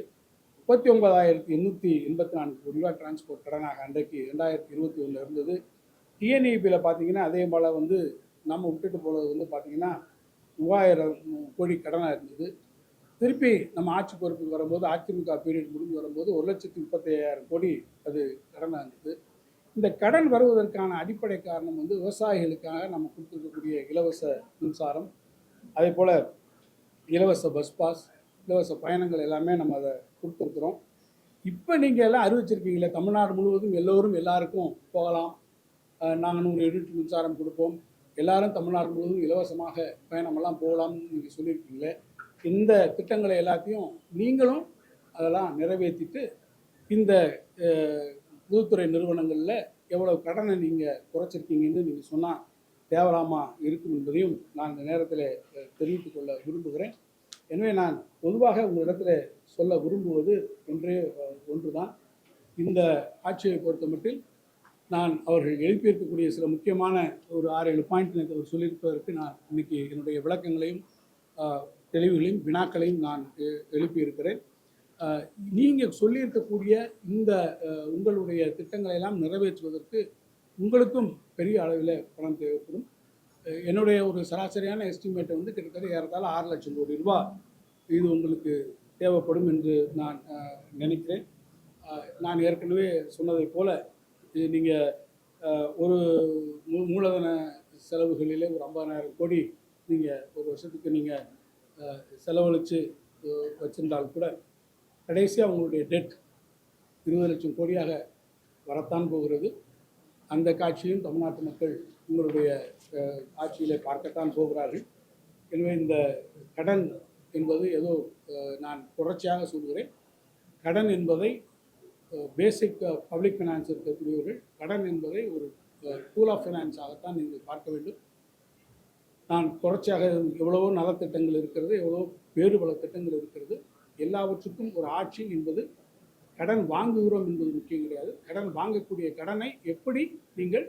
39,884 கோடி ரூபா டிரான்ஸ்போர்ட் கடனாக அன்றைக்கு 2021 இருந்தது. டிஎன்இபியில் பார்த்தீங்கன்னா அதே போல் வந்து நம்ம விட்டுட்டு போனது வந்து பார்த்திங்கன்னா 3000 கோடி கடனாக இருந்தது. திருப்பி நம்ம ஆட்சி பொறுப்புக்கு வரும்போது, அதிமுக பீரியட் முடிஞ்சு வரும்போது 1,35,000 கோடி அது கடனாக இருந்தது. இந்த கடன் வருவதற்கான அடிப்படை காரணம் வந்து விவசாயிகளுக்காக நம்ம கொடுத்துருக்கக்கூடிய இலவச மின்சாரம், அதே போல் இலவச பஸ் பாஸ், இலவச பயணங்கள் எல்லாமே நம்ம அதை கொடுத்துருக்குறோம். இப்போ நீங்கள் எல்லாம் அறிவிச்சிருக்கீங்களே, தமிழ்நாடு முழுவதும் எல்லோரும் எல்லாருக்கும் போகலாம், நாங்கள் 100 யூனிட் மின்சாரம் கொடுப்போம், எல்லாரும் தமிழ்நாடு முழுவதும் இலவசமாக பயணமெல்லாம் போகலாம்னு நீங்கள் சொல்லியிருக்கீங்களே. இந்த திட்டங்களை எல்லாத்தையும் நீங்களும் அதெல்லாம் நிறைவேற்றிட்டு இந்த பொதுத்துறை நிறுவனங்களில் எவ்வளோ கடனை நீங்கள் குறைச்சிருக்கீங்கன்னு நீங்கள் சொன்னால் தேவலாமா இருக்கும் என்பதையும் நான் இந்த நேரத்தில் தெரிவித்துக் கொள்ள விரும்புகிறேன். எனவே நான் பொதுவாக உங்களிடத்தில் சொல்ல விரும்புவது ஒன்று தான். இந்த ஆட்சியை பொறுத்தமட்டில் நான் அவர்கள் எழுப்பியிருக்கக்கூடிய சில முக்கியமான ஒரு 6-7 பாயிண்ட் அவர் சொல்லியிருப்பதற்கு நான் இன்றைக்கி என்னுடைய விளக்கங்களையும் தெளிவுகளையும் வினாக்களையும் நான் எழுப்பியிருக்கிறேன். நீங்கள் சொல்லியிருக்கக்கூடிய இந்த உங்களுடைய திட்டங்களை எல்லாம் நிறைவேற்றுவதற்கு உங்களுக்கும் பெரிய அளவில் பணம் தேவைப்படும். என்னுடைய ஒரு சராசரியான எஸ்டிமேட்டை வந்து கிட்டத்தட்ட ஏறத்தாழ 6 லட்சம் கோடி ரூபா இது உங்களுக்கு தேவைப்படும் என்று நான் நினைக்கிறேன். நான் ஏற்கனவே சொன்னதை போல் நீங்கள் ஒரு மூலதன செலவுகளிலே ஒரு 50,000 கோடி நீங்கள் ஒரு வருஷத்துக்கு நீங்கள் செலவழித்து வச்சிருந்தால் கூட கடைசியாக உங்களுடைய டெட் 20 லட்சம் கோடியாக வரத்தான் போகிறது. அந்த காட்சியும் தமிழ்நாட்டு மக்கள் உங்களுடைய ஆட்சியிலே பார்க்கத்தான் போகிறார்கள். எனவே இந்த கடன் என்பது ஏதோ நான் தொடர்ச்சியாக சொல்கிறேன், கடன் என்பதை பேசிக் பப்ளிக் ஃபைனான்ஸ் இருக்கக்கூடியவர்கள் கடன் என்பதை ஒரு டூல் ஆஃப் ஃபைனான்ஸாகத்தான் நீங்கள் பார்க்க வேண்டும். நான் தொடர்ச்சியாக எவ்வளவோ நலத்திட்டங்கள் இருக்கிறது, எவ்வளவோ வேறு பல திட்டங்கள் இருக்கிறது. எல்லாவற்றுக்கும் ஒரு ஆட்சி என்பது கடன் வாங்குகிறோம் என்பது முக்கியம் கிடையாது. கடன் வாங்கக்கூடிய கடனை எப்படி நீங்கள்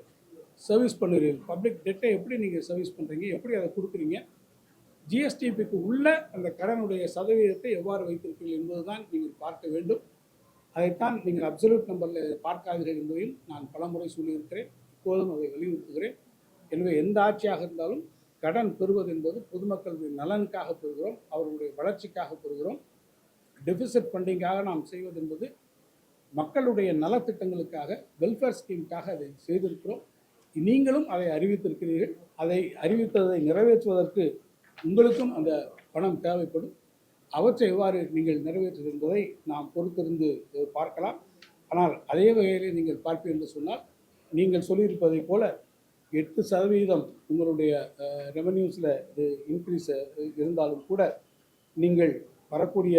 சர்வீஸ் பண்ணுறீர்கள், பப்ளிக் டெட்டை எப்படி நீங்கள் சர்வீஸ் பண்ணுறீங்க, எப்படி அதை கொடுக்குறீங்க, ஜிஎஸ்டிபிக்கு உள்ள அந்த கடனுடைய சதவீதத்தை எவ்வாறு வைத்திருக்கிறீர்கள் என்பதுதான் நீங்கள் பார்க்க வேண்டும். அதைத்தான் நீங்கள் அப்சல்யூட் நம்பரில் பார்க்காதீர்கள் என்பதையும் நான் பலமுறை சொல்லியிருக்கிறேன். இப்போதும் அதை வலியுறுத்துகிறேன். எனவே எந்த ஆட்சியாக இருந்தாலும் கடன் பெறுவது என்பது பொதுமக்களுடைய நலனுக்காக பெறுகிறோம், அவர்களுடைய வளர்ச்சிக்காக பெறுகிறோம். டெபிசிட் ஃபண்டிங்காக நாம் செய்வது என்பது மக்களுடைய நலத்திட்டங்களுக்காக, வெல்ஃபேர் ஸ்கீமுக்காக அதை செய்திருக்கிறோம். நீங்களும் அதை அறிவித்திருக்கிறீர்கள். அதை அறிவித்ததை நிறைவேற்றுவதற்கு உங்களுக்கும் அந்த பணம் தேவைப்படும். அவற்றை எவ்வாறு நீங்கள் நிறைவேற்றுவது என்பதை நாம் பொறுத்திருந்து பார்க்கலாம். ஆனால் அதே வகையிலே நீங்கள் பார்ப்பீர்கள் என்று சொன்னால், நீங்கள் சொல்லியிருப்பதை போல 8% உங்களுடைய ரெவன்யூஸில் இது இன்க்ரீஸ் இருந்தாலும் கூட நீங்கள் வரக்கூடிய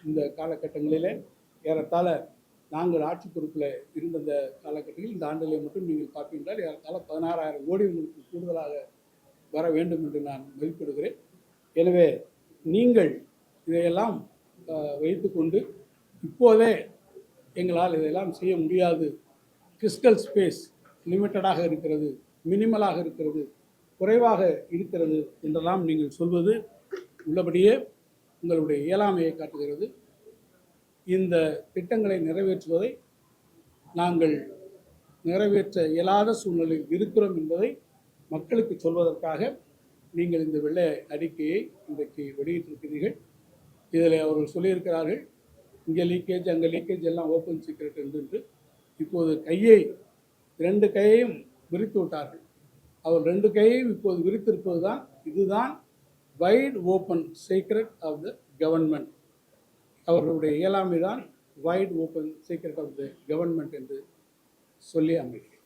இந்த காலகட்டங்களில் ஏறத்தாழ நாங்கள் ஆட்சி பொறுப்பில் இருந்த இந்த காலகட்டத்தில் இந்த ஆண்டிலே மட்டும் நீங்கள் பார்ப்பீர்கள் ஏறத்தாழ 16,000 கோடி உங்களுக்கு கூடுதலாக வர வேண்டும் என்று நான் மதிப்பிடுகிறேன். எனவே நீங்கள் இதையெல்லாம் வைத்துக்கொண்டு இப்போதே எங்களால் இதையெல்லாம் செய்ய முடியாது, ஃபிஸ்கல் ஸ்பேஸ் லிமிட்டடாக இருக்கிறது, மினிமலாக இருக்கிறது, குறைவாக இருக்கிறது என்றெல்லாம் நீங்கள் சொல்வது உள்ளபடியே உங்களுடைய இயலாமையை காட்டுகிறது. இந்த திட்டங்களை நிறைவேற்றுவதை நாங்கள் நிறைவேற்ற இயலாத சூழ்நிலையில் இருக்கிறோம் என்பதை மக்களுக்கு சொல்வதற்காக நீங்கள் இந்த வெள்ளை அறிக்கையை இன்றைக்கு வெளியிட்டிருக்கிறீர்கள். இதில் அவர்கள் சொல்லியிருக்கிறார்கள், இங்கே லீக்கேஜ் அங்கே லீக்கேஜ் எல்லாம் ஓப்பன் சீக்ரெட் என்று. இப்போது ரெண்டு கையையும் விரித்து விட்டார்கள். அவர் 2 கையையும் இப்போது விரித்திருப்பது தான், இதுதான் wide open secret of the government. அவர்களுடைய இயலாமை தான் wide open secret of the government என்று சொல்லி அமைக்கிறேன்.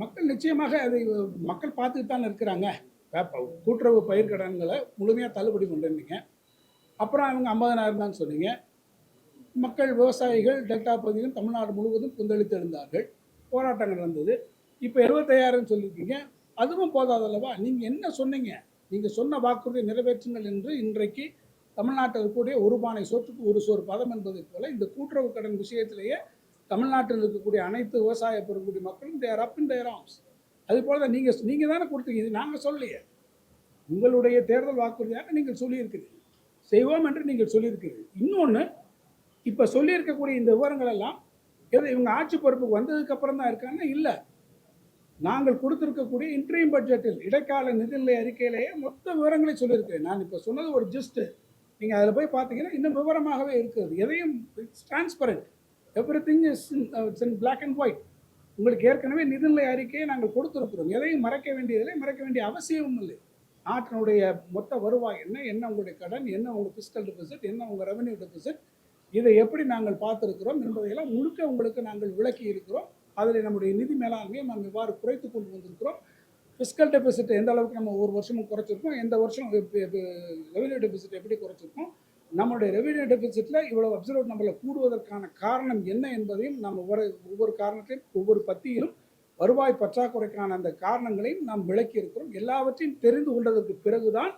மக்கள் நிச்சயமாக அதை மக்கள் பார்த்துட்டு தான் இருக்கிறாங்க. கூட்டுறவு பயிர்க்கடன்களை முழுமையாக தள்ளுபடி பண்ணுறீங்க, அப்புறம் அவங்க 50,000 தான் சொன்னீங்க. மக்கள் விவசாயிகள் டெல்டா பகுதியிலும் தமிழ்நாடு முழுவதும் கொந்தளித்து எழுந்தார்கள், போராட்டங்கள் நடந்தது. இப்போ 75,000 சொல்லியிருக்கீங்க, அதுவும் போதாதல்லவா? நீங்கள் என்ன சொன்னீங்க? நீங்கள் சொன்ன வாக்குறுதியை நிறைவேற்றுங்கள் என்று இன்றைக்கு தமிழ்நாட்டில் இருக்கக்கூடிய ஒரு பானை சோற்றுக்கு ஒரு சோறு பதம் என்பதை போல இந்த கூட்டுறவு கடன் விஷயத்திலேயே தமிழ்நாட்டில் இருக்கக்கூடிய அனைத்து விவசாய பெறக்கூடிய மக்களும் தேர் அப் இன் தேர் ஆர்ம்ஸ். அதுபோல தான் நீங்கள் தானே கொடுத்தீங்க, இது நாங்கள் சொல்லலையே. உங்களுடைய தேர்தல் வாக்குறுதியாக நீங்கள் சொல்லியிருக்கிறீர்கள், செய்வோம் என்று நீங்கள் சொல்லியிருக்கிறீர்கள். இன்னொன்று, இப்போ சொல்லியிருக்கக்கூடிய இந்த விவரங்கள் எல்லாம் இவங்க ஆட்சி பொறுப்புக்கு வந்ததுக்கு அப்புறம் தான் இருக்காங்கன்னா இல்லை, நாங்கள் கொடுத்திருக்கக்கூடிய இன்ட்ரீம் பட்ஜெட்டில் இடைக்கால நிதிநிலை அறிக்கையிலேயே மொத்த விவரங்களை சொல்லியிருக்கிறேன். நான் இப்போ சொன்னது ஒரு ஜஸ்ட், நீங்கள் அதில் போய் பார்த்தீங்கன்னா இன்னும் விவரமாகவே இருக்கிறது. எதையும் it's transparent, everything is in black and white. உங்களுக்கு ஏற்கனவே நிதிநிலை அறிக்கையை நாங்கள் கொடுத்துருக்கிறோம். எதையும் மறைக்க வேண்டிய அவசியமும் இல்லை. நாட்டினுடைய மொத்த வருவாய் என்ன உங்களுடைய கடன் என்ன, உங்கள் ஃபிஸ்கல் டெபிசிட் என்ன, உங்கள் ரெவன்யூ டெபிசிட், இதை எப்படி நாங்கள் பார்த்துருக்கிறோம் என்பதையெல்லாம் முழுக்க உங்களுக்கு நாங்கள் விளக்கி இருக்கிறோம். அதில் நம்முடைய நிதி மேலாண்மையை நாம் இவ்வாறு குறைத்து கொண்டு வந்திருக்கிறோம். ஃபிஸ்கல் டெபிசிட் எந்த அளவுக்கு நம்ம ஒரு வருஷமும் குறைச்சிருக்கோம், எந்த வருஷம் ரெவன்யூ டெபிசிட் எப்படி குறைச்சிருக்கோம், நம்மளுடைய ரெவன்யூ டெபிசிட்டில் இவ்வளவு அப்சல்யூட் நம்பரில் கூடுவதற்கான காரணம் என்ன என்பதையும் நாம் ஒவ்வொரு காரணத்தையும் ஒவ்வொரு பத்தியிலும் வருவாய் பற்றாக்குறைக்கான அந்த காரணங்களையும் நாம் விளக்கி இருக்கிறோம். எல்லாவற்றையும் தெரிந்து கொண்டதற்கு பிறகுதான்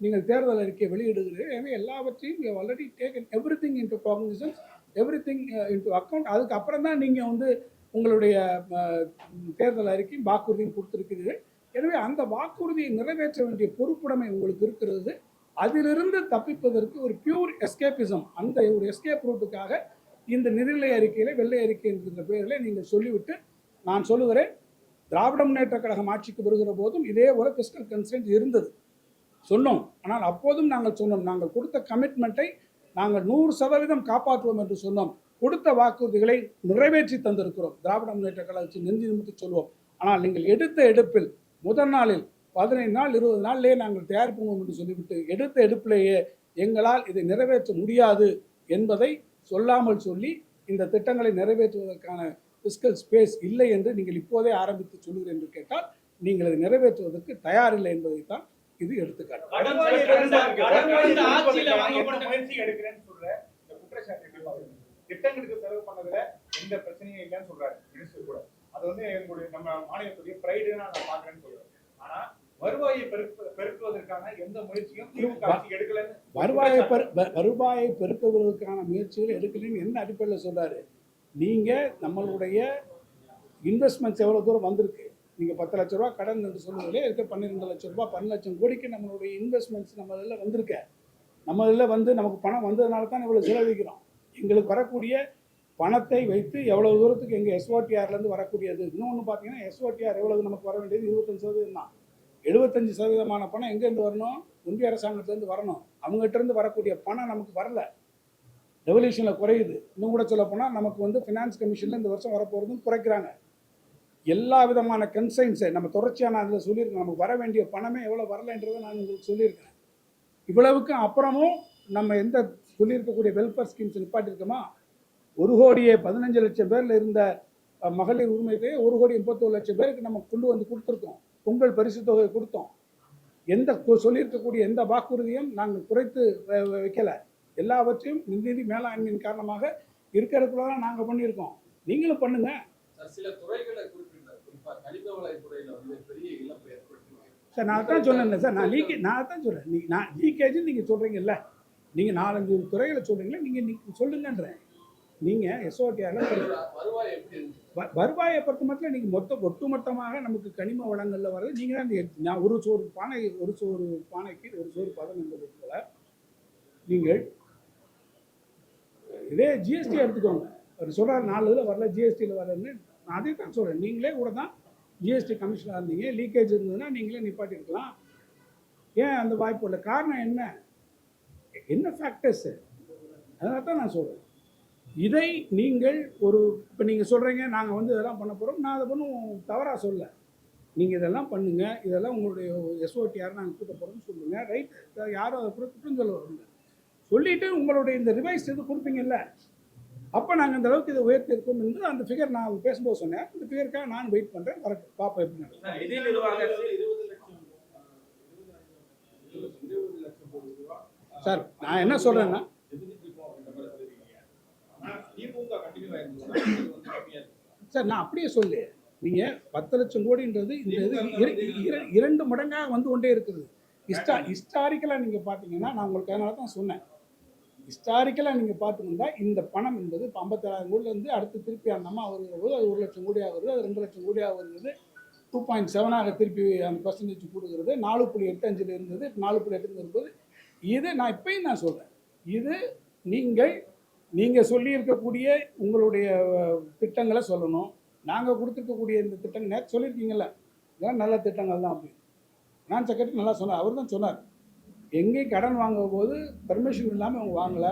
நீங்கள் தேர்தல் அறிக்கையை வெளியிடுகிறீர்கள். எனவே எல்லாவற்றையும் already taken everything into cognisance, everything into account. அதுக்கப்புறம் தான் நீங்கள் உங்களுடைய தேர்தல் அறிக்கையும் வாக்குறுதியும் கொடுத்திருக்கிறீர்கள். எனவே அந்த வாக்குறுதியை நிறைவேற்ற வேண்டிய பொறுப்புடைமை உங்களுக்கு இருக்கிறது. அதிலிருந்து தப்பிப்பதற்கு ஒரு பியூர் எஸ்கேபிசம், அந்த ஒரு எஸ்கேப் ரூட்டுக்காக இந்த நிதிநிலை அறிக்கையில் வெள்ளை அறிக்கை என்கின்ற பெயரில் நீங்கள் சொல்லிவிட்டு, நான் சொல்லுகிறேன், திராவிட முன்னேற்ற கழகம் ஆட்சிக்கு வருகிற போதும் இதே போல ஃபிஸ்கல் கன்ஸ்ட்ரெயின்ட் இருந்தது சொன்னோம். ஆனால் அப்போதும் நாங்கள் சொன்னோம், நாங்கள் கொடுத்த கமிட்மெண்ட்டை நாங்கள் 100% காப்பாற்றுவோம் என்று சொன்னோம். கொடுத்த வாக்குறுதிகளை நிறைவேற்றி தந்திருக்கிறோம். திராவிட முன்னேற்ற கழகத்தின் நெஞ்சு நிமித்து சொல்வோம். ஆனால் நீங்கள் எடுத்த எடுப்பில் முதல் நாளில் 15 நாள் 20 நாள்லேயே நாங்கள் தயார் பண்ணுவோம் என்று சொல்லிவிட்டு எடுத்த எடுப்பிலேயே எங்களால் இதை நிறைவேற்ற முடியாது என்பதை சொல்லாமல் சொல்லி இந்த திட்டங்களை நிறைவேற்றுவதற்கான ஃபிஸ்கல் ஸ்பேஸ் இல்லை என்று நீங்கள் இப்போதே ஆரம்பித்து சொல்லுகிறேன் என்று கேட்டால் நீங்கள் அதை நிறைவேற்றுவதற்கு தயாரில்லை என்பதைத்தான் இது எடுத்துக்காட்டு. திட்டங்களுக்கு செலவு பண்ணதுல எந்த பிரச்சனையும் இல்லைன்னு சொல்றாரு மினிஸ்டர் கூட. அது எங்களுடைய நம்ம மாநிலத்துடைய பிரைடுன்னு நான் பாக்குறேன்னு சொல்றேன். ஆனா வருவாயை பெருக்குவதற்கான எந்த முயற்சியும் திமுக அரசு எடுக்கலன்னு வருவாயை பெருக்குவதற்கான முயற்சிகள் எடுக்கலன்னு என்ன அடிப்படையில் சொல்றாரு? நீங்க நம்மளுடைய இன்வெஸ்ட்மெண்ட்ஸ் எவ்வளவு தூரம் வந்திருக்கு? நீங்க 10 லட்ச ரூபா கடன் என்று சொல்லுவதிலே இருக்க 12 லட்சம் ரூபாய் 12 லட்சம் கோடிக்கு நம்மளுடைய இன்வெஸ்ட்மெண்ட்ஸ் நம்ம இதில் வந்திருக்க. நம்ம இதில் வந்து நமக்கு பணம் வந்ததுனால தான் இவ்வளோ செலவழிக்கிறோம். எங்களுக்கு வரக்கூடிய பணத்தை வைத்து எவ்வளவு தூரத்துக்கு எங்கள் எஸ்ஓடிஆர்லேருந்து வரக்கூடியது. இன்னொன்று பார்த்தீங்கன்னா எஸ்ஓடிஆர் எவ்வளவு நமக்கு வர வேண்டியது 25% தான். 75% பணம் எங்கேருந்து வரணும்? ஒன்றிய அரசாங்கத்திலேருந்து வரணும். அவங்ககிட்டருந்து வரக்கூடிய பணம் நமக்கு வரல, ரெவல்யூஷனில் குறையுது. இன்னும் கூட சொல்ல போனால் நமக்கு வந்து ஃபினான்ஸ் கமிஷனில் இந்த வருஷம் வரப்போகிறதும் குறைக்கிறாங்க. எல்லா விதமான கன்சைன்ஸை நம்ம தொடர்ச்சியாக நான் அதில் சொல்லியிருக்கேன். நமக்கு வர வேண்டிய பணமே எவ்வளோ வரலைன்றதை நான் உங்களுக்கு சொல்லியிருக்கேன். இவ்வளவுக்கு அப்புறமும் நம்ம எந்த சொல்லியிருக்கக்கூடிய வெல்ஃபேர் ஸ்கீம்ஸ் நிப்பாட்டியிருக்கோமா? 1,15,00,000 பேரில் இருந்த மகளிர் உரிமைக்கு 1,31,00,000 பேருக்கு நம்ம கொண்டு வந்து கொடுத்துருக்கோம். பொங்கல் பரிசு தொகை கொடுத்தோம். எந்த சொல்லியிருக்கக்கூடிய எந்த வாக்குறுதியும் நாங்கள் குறைத்து வைக்கலை. எல்லாவற்றையும் நிதி மேலாண்மையின் காரணமாக இருக்கிறதுக்குள்ள தான் நாங்கள் பண்ணியிருக்கோம். நீங்களும் பண்ணுங்க. சில துறைகளை குறிப்பிட்டார், குறிப்பாக கனிமவள துறையில வந்து பெரிய இழப்பு ஏற்படுத்தி சார். நான் தான் சொன்னேன் சார், நான் தான் சொல்கிறேன். நான் லீக்கேஜ் நீங்கள் சொல்கிறீங்கல்ல, நீங்கள் 4-5 துறைகளை சொல்கிறீங்களா, நீங்கள் சொல்லுங்கன்றேன். நீங்கள் எஸ்ஓடிஆரில் வருவாய் எப்படி இருந்துச்சு? வருவாயை பொறுத்த மட்டும் நீங்கள் ஒட்டுமொத்தமாக நமக்கு கனிம வளங்களில் வர்றது நீங்கள் தான். நான் ஒரு சோறு பானைக்கு ஒரு சோறு பதம் என்பது போல நீங்கள் இதே ஜிஎஸ்டி எடுத்துக்கோங்க. அவர் சொல்கிறார் 4 இதில் வரல, ஜிஎஸ்டியில் வரலன்னு. நான் அதே தான் சொல்கிறேன். நீங்களே கூட தான் ஜிஎஸ்டி கமிஷனாக இருந்தீங்க. லீக்கேஜ் இருந்ததுன்னா நீங்களே நிப்பாட்டிருக்கலாம். ஏன் அந்த வாய்ப்பு இல்லை? காரணம் என்ன ஃபேக்டர்ஸு? அதனால தான் நான் சொல்கிறேன். இதை நீங்கள் இப்போ நீங்கள் சொல்கிறீங்க நாங்கள் வந்து இதெல்லாம் பண்ண போகிறோம். நான் அதை ஒன்றும் தவறாக சொல்ல. நீங்கள் இதெல்லாம் பண்ணுங்கள், இதெல்லாம் உங்களுடைய எஸ்ஓடிஆர் நாங்கள் கூட்ட போகிறோம்னு சொல்லுங்கள். ரைட், யாரும் அதை கூட குற்றம் சொல்ல வருங்க. சொல்லிவிட்டு உங்களுடைய இந்த ரிவைஸ் இது கொடுப்பீங்கல்ல, அப்போ நாங்கள் இந்த அளவுக்கு இதை உயர்த்தி இருக்கோம் என்று அந்த ஃபிகர் நான் பேசும்போது சொன்னேன். இந்த ஃபிகருக்காக நான் வெயிட் பண்ணுறேன். கரெக்ட், பார்ப்போம் எப்படி நடக்கும். சார் நான் என்ன சொல்கிறேன்னா, சார் நான் அப்படியே சொல்லு. நீங்கள் 10 லட்சம் கோடின்றது இந்த இது 2 மடங்காக வந்து கொண்டே இருக்குது. ஹிஸ்டாரிக்கலாக நீங்கள் பார்த்தீங்கன்னா, நான் உங்களுக்கு அதனால தான் சொன்னேன். ஹிஸ்டாரிக்கலாக நீங்கள் பார்த்துருந்தா இந்த பணம் என்பது இப்போ 57,000 கோடியிலேருந்து அடுத்து திருப்பி அந்த அம்மா வருகிற போது அது 1 லட்சம் கோடியாக வருது, அது 2 லட்சம் கோடியாக வருகிறது. 2.7 திருப்பி அந்த பர்சன்டேஜ் கூடுகிறது. 4.85 இருந்தது, 4.8 இருந்தது. இது நான் இப்பயும் நான் சொல்கிறேன். இது நீங்கள் சொல்லியிருக்கக்கூடிய உங்களுடைய திட்டங்களை சொல்லணும். நாங்கள் கொடுத்துருக்கக்கூடிய இந்த திட்டங்கள் நேற்று சொல்லியிருக்கீங்கல்ல, இதெல்லாம் நல்ல திட்டங்கள் தான் அப்படின்னு. நான் செக்ரட்டரி நல்லா சொன்னார். அவர் தான் சொன்னார், எங்கேயும் கடன் வாங்கும் போது பெர்மிஷன் இல்லாமல் அவங்க வாங்கலை.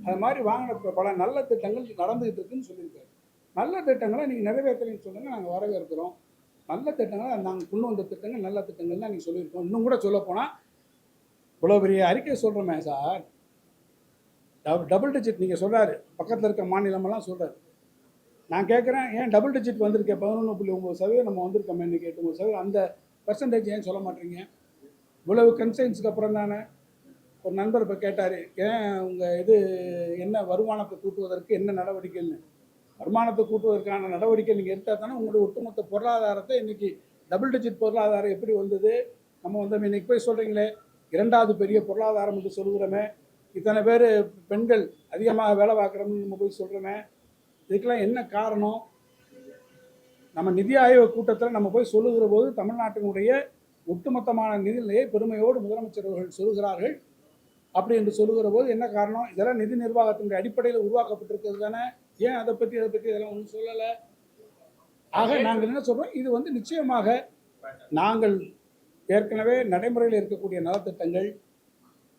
அது மாதிரி வாங்கின பல நல்ல திட்டங்கள் நடந்துகிட்டு இருக்குன்னு சொல்லியிருக்காரு. நல்ல திட்டங்களை நீங்கள் நிறைவேற்றலைன்னு சொல்லுங்கள், நாங்கள் வரவேற்கிறோம். நல்ல திட்டங்களை நாங்கள் கொண்டு வந்த திட்டங்கள் நல்ல திட்டங்கள் தான் நீங்கள் சொல்லியிருக்கோம். இன்னும் கூட சொல்லப்போனால் இவ்வளோ பெரிய அறிக்கை சொல்கிறோமே சார், டபுள் டிஜிட் நீங்கள் சொல்கிறாரு, பக்கத்தில் இருக்க மாநிலமெல்லாம் சொல்கிறாரு. நான் கேட்குறேன், ஏன் டபுள் டிஜிட் வந்திருக்கேன் 11.9% நம்ம வந்திருக்கோமே இன்றைக்கி 8%, அந்த பர்சன்டேஜ் ஏன் சொல்ல மாட்டேறீங்க? இவ்வளவு கன்சைன்ஸுக்கு அப்புறம் தானே. ஒரு நண்பர் இப்போ கேட்டார், ஏன் உங்கள் இது என்ன வருமானத்தை கூட்டுவதற்கு என்ன நடவடிக்கைன்னு. வருமானத்தை கூட்டுவதற்கான நடவடிக்கை நீங்கள் எடுத்தால் தானே உங்களுடைய ஒட்டுமொத்த பொருளாதாரத்தை இன்றைக்கி டபுள் டிஜிட் பொருளாதாரம் எப்படி வந்தது? நம்ம வந்து இன்றைக்கி போய் சொல்கிறீங்களே 2வது பெரிய பொருளாதாரம் என்று சொல்கிறோமே, இத்தனை பேர் பெண்கள் அதிகமாக வேலை பார்க்குறோம்னு நம்ம போய் சொல்கிறோமே, இதுக்கெல்லாம் என்ன காரணம்? நம்ம நிதி ஆயோக் கூட்டத்தில் நம்ம போய் சொல்லுகிற போது தமிழ்நாட்டினுடைய ஒட்டுமொத்தமான நிதிநிலையை பெருமையோடு முதலமைச்சர் அவர்கள் சொல்கிறார்கள். அப்படி என்று சொல்லுகிற போது என்ன காரணம்? இதெல்லாம் நிதி நிர்வாகத்தினுடைய அடிப்படையில் உருவாக்கப்பட்டிருக்கிறது தானே. ஏன் அதை பற்றி இதெல்லாம் ஒன்றும் சொல்லலை. ஆக நாங்கள் என்ன சொல்கிறோம், இது வந்து நிச்சயமாக நாங்கள் ஏற்கனவே நடைமுறையில் இருக்கக்கூடிய நலத்திட்டங்கள்,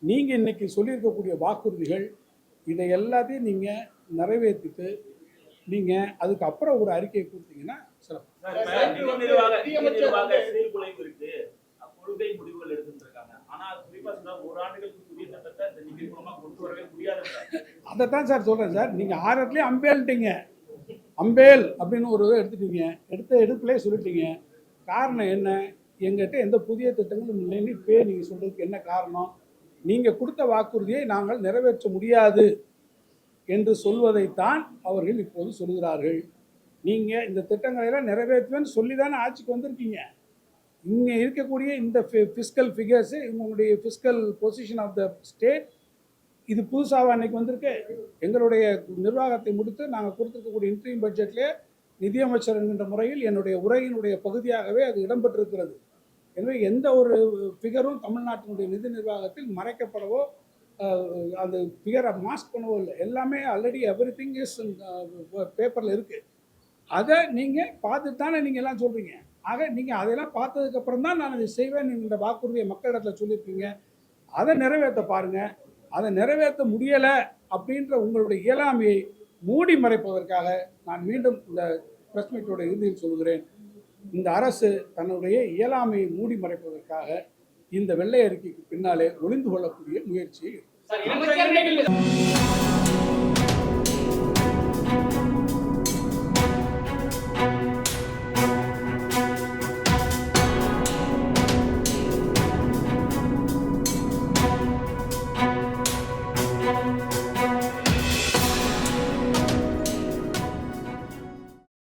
நீங்கள் இன்னைக்கு சொல்லியிருக்கக்கூடிய வாக்குறுதிகள், இதை எல்லாத்தையும் நீங்கள் நிறைவேற்றிட்டு நீங்கள் அதுக்கப்புறம் ஒரு அறிக்கையை கொடுத்தீங்கன்னா சிறப்பு. அதைத்தான் சார் சொல்கிறேன் சார். நீங்கள் ஆரத்துலேயே அம்பேல்ட்டீங்க, அம்பேல் அப்படின்னு ஒரு எடுத்துட்டீங்க, எடுப்பிலே சொல்லிட்டீங்க. காரணம் என்ன? எங்கிட்ட எந்த புதிய திட்டங்களும் இல்லைன்னு இப்போ நீங்கள் சொல்கிறதுக்கு என்ன காரணம்? நீங்கள் கொடுத்த வாக்குறுதியை நாங்கள் நிறைவேற்ற முடியாது என்று சொல்வதைத்தான் அவர்கள் இப்போது சொல்கிறார்கள். நீங்கள் இந்த திட்டங்களெல்லாம் நிறைவேற்றுவேன்னு சொல்லி தானே ஆட்சிக்கு வந்திருக்கீங்க. இங்கே இருக்கக்கூடிய இந்த ஃபிஸ்கல் ஃபிகர்ஸு உங்களுடைய fiscal position of the state இது புதுசாக அன்னைக்கு வந்திருக்கு. எங்களுடைய நிர்வாகத்தை முடித்து நாங்கள் கொடுத்துருக்கக்கூடிய இன்ட்ரீம் பட்ஜெட்லேயே நிதியமைச்சர் என்கின்ற முறையில் என்னுடைய உரையினுடைய பகுதியாகவே அது இடம்பெற்றிருக்கிறது. எனவே எந்த ஒரு ஃபிகரும் தமிழ்நாட்டினுடைய நிதி நிர்வாகத்தில் மறைக்கப்படவோ அந்த ஃபிகரை மாஸ்க் பண்ணவோ இல்லை. எல்லாமே ஆல்ரெடி எவ்ரி திங் இஸ் பேப்பரில் இருக்குது. அதை நீங்கள் பார்த்துட்டு தானே நீங்கள் எல்லாம் சொல்கிறீங்க. ஆக நீங்கள் அதெல்லாம் பார்த்ததுக்கப்புறம் தான் நான் அதை செய்வேன் இந்த வாக்குறுதியை மக்களிடத்தில் சொல்லியிருக்கீங்க. அதை நிறைவேற்ற பாருங்கள். அதை நிறைவேற்ற முடியலை அப்படின்ற உங்களுடைய இயலாமையை மூடி மறைப்பதற்காக நான் மீண்டும் இந்த பிரஸ் மீட்டோட இறுதியில் சொல்கிறேன், இந்த அரசு தன்னுடைய இயலாமையை மூடி மறைப்பதற்காக இந்த வெள்ளை அறிக்கைக்கு பின்னாலே ஒளிந்து கொள்ளக்கூடிய முயற்சியை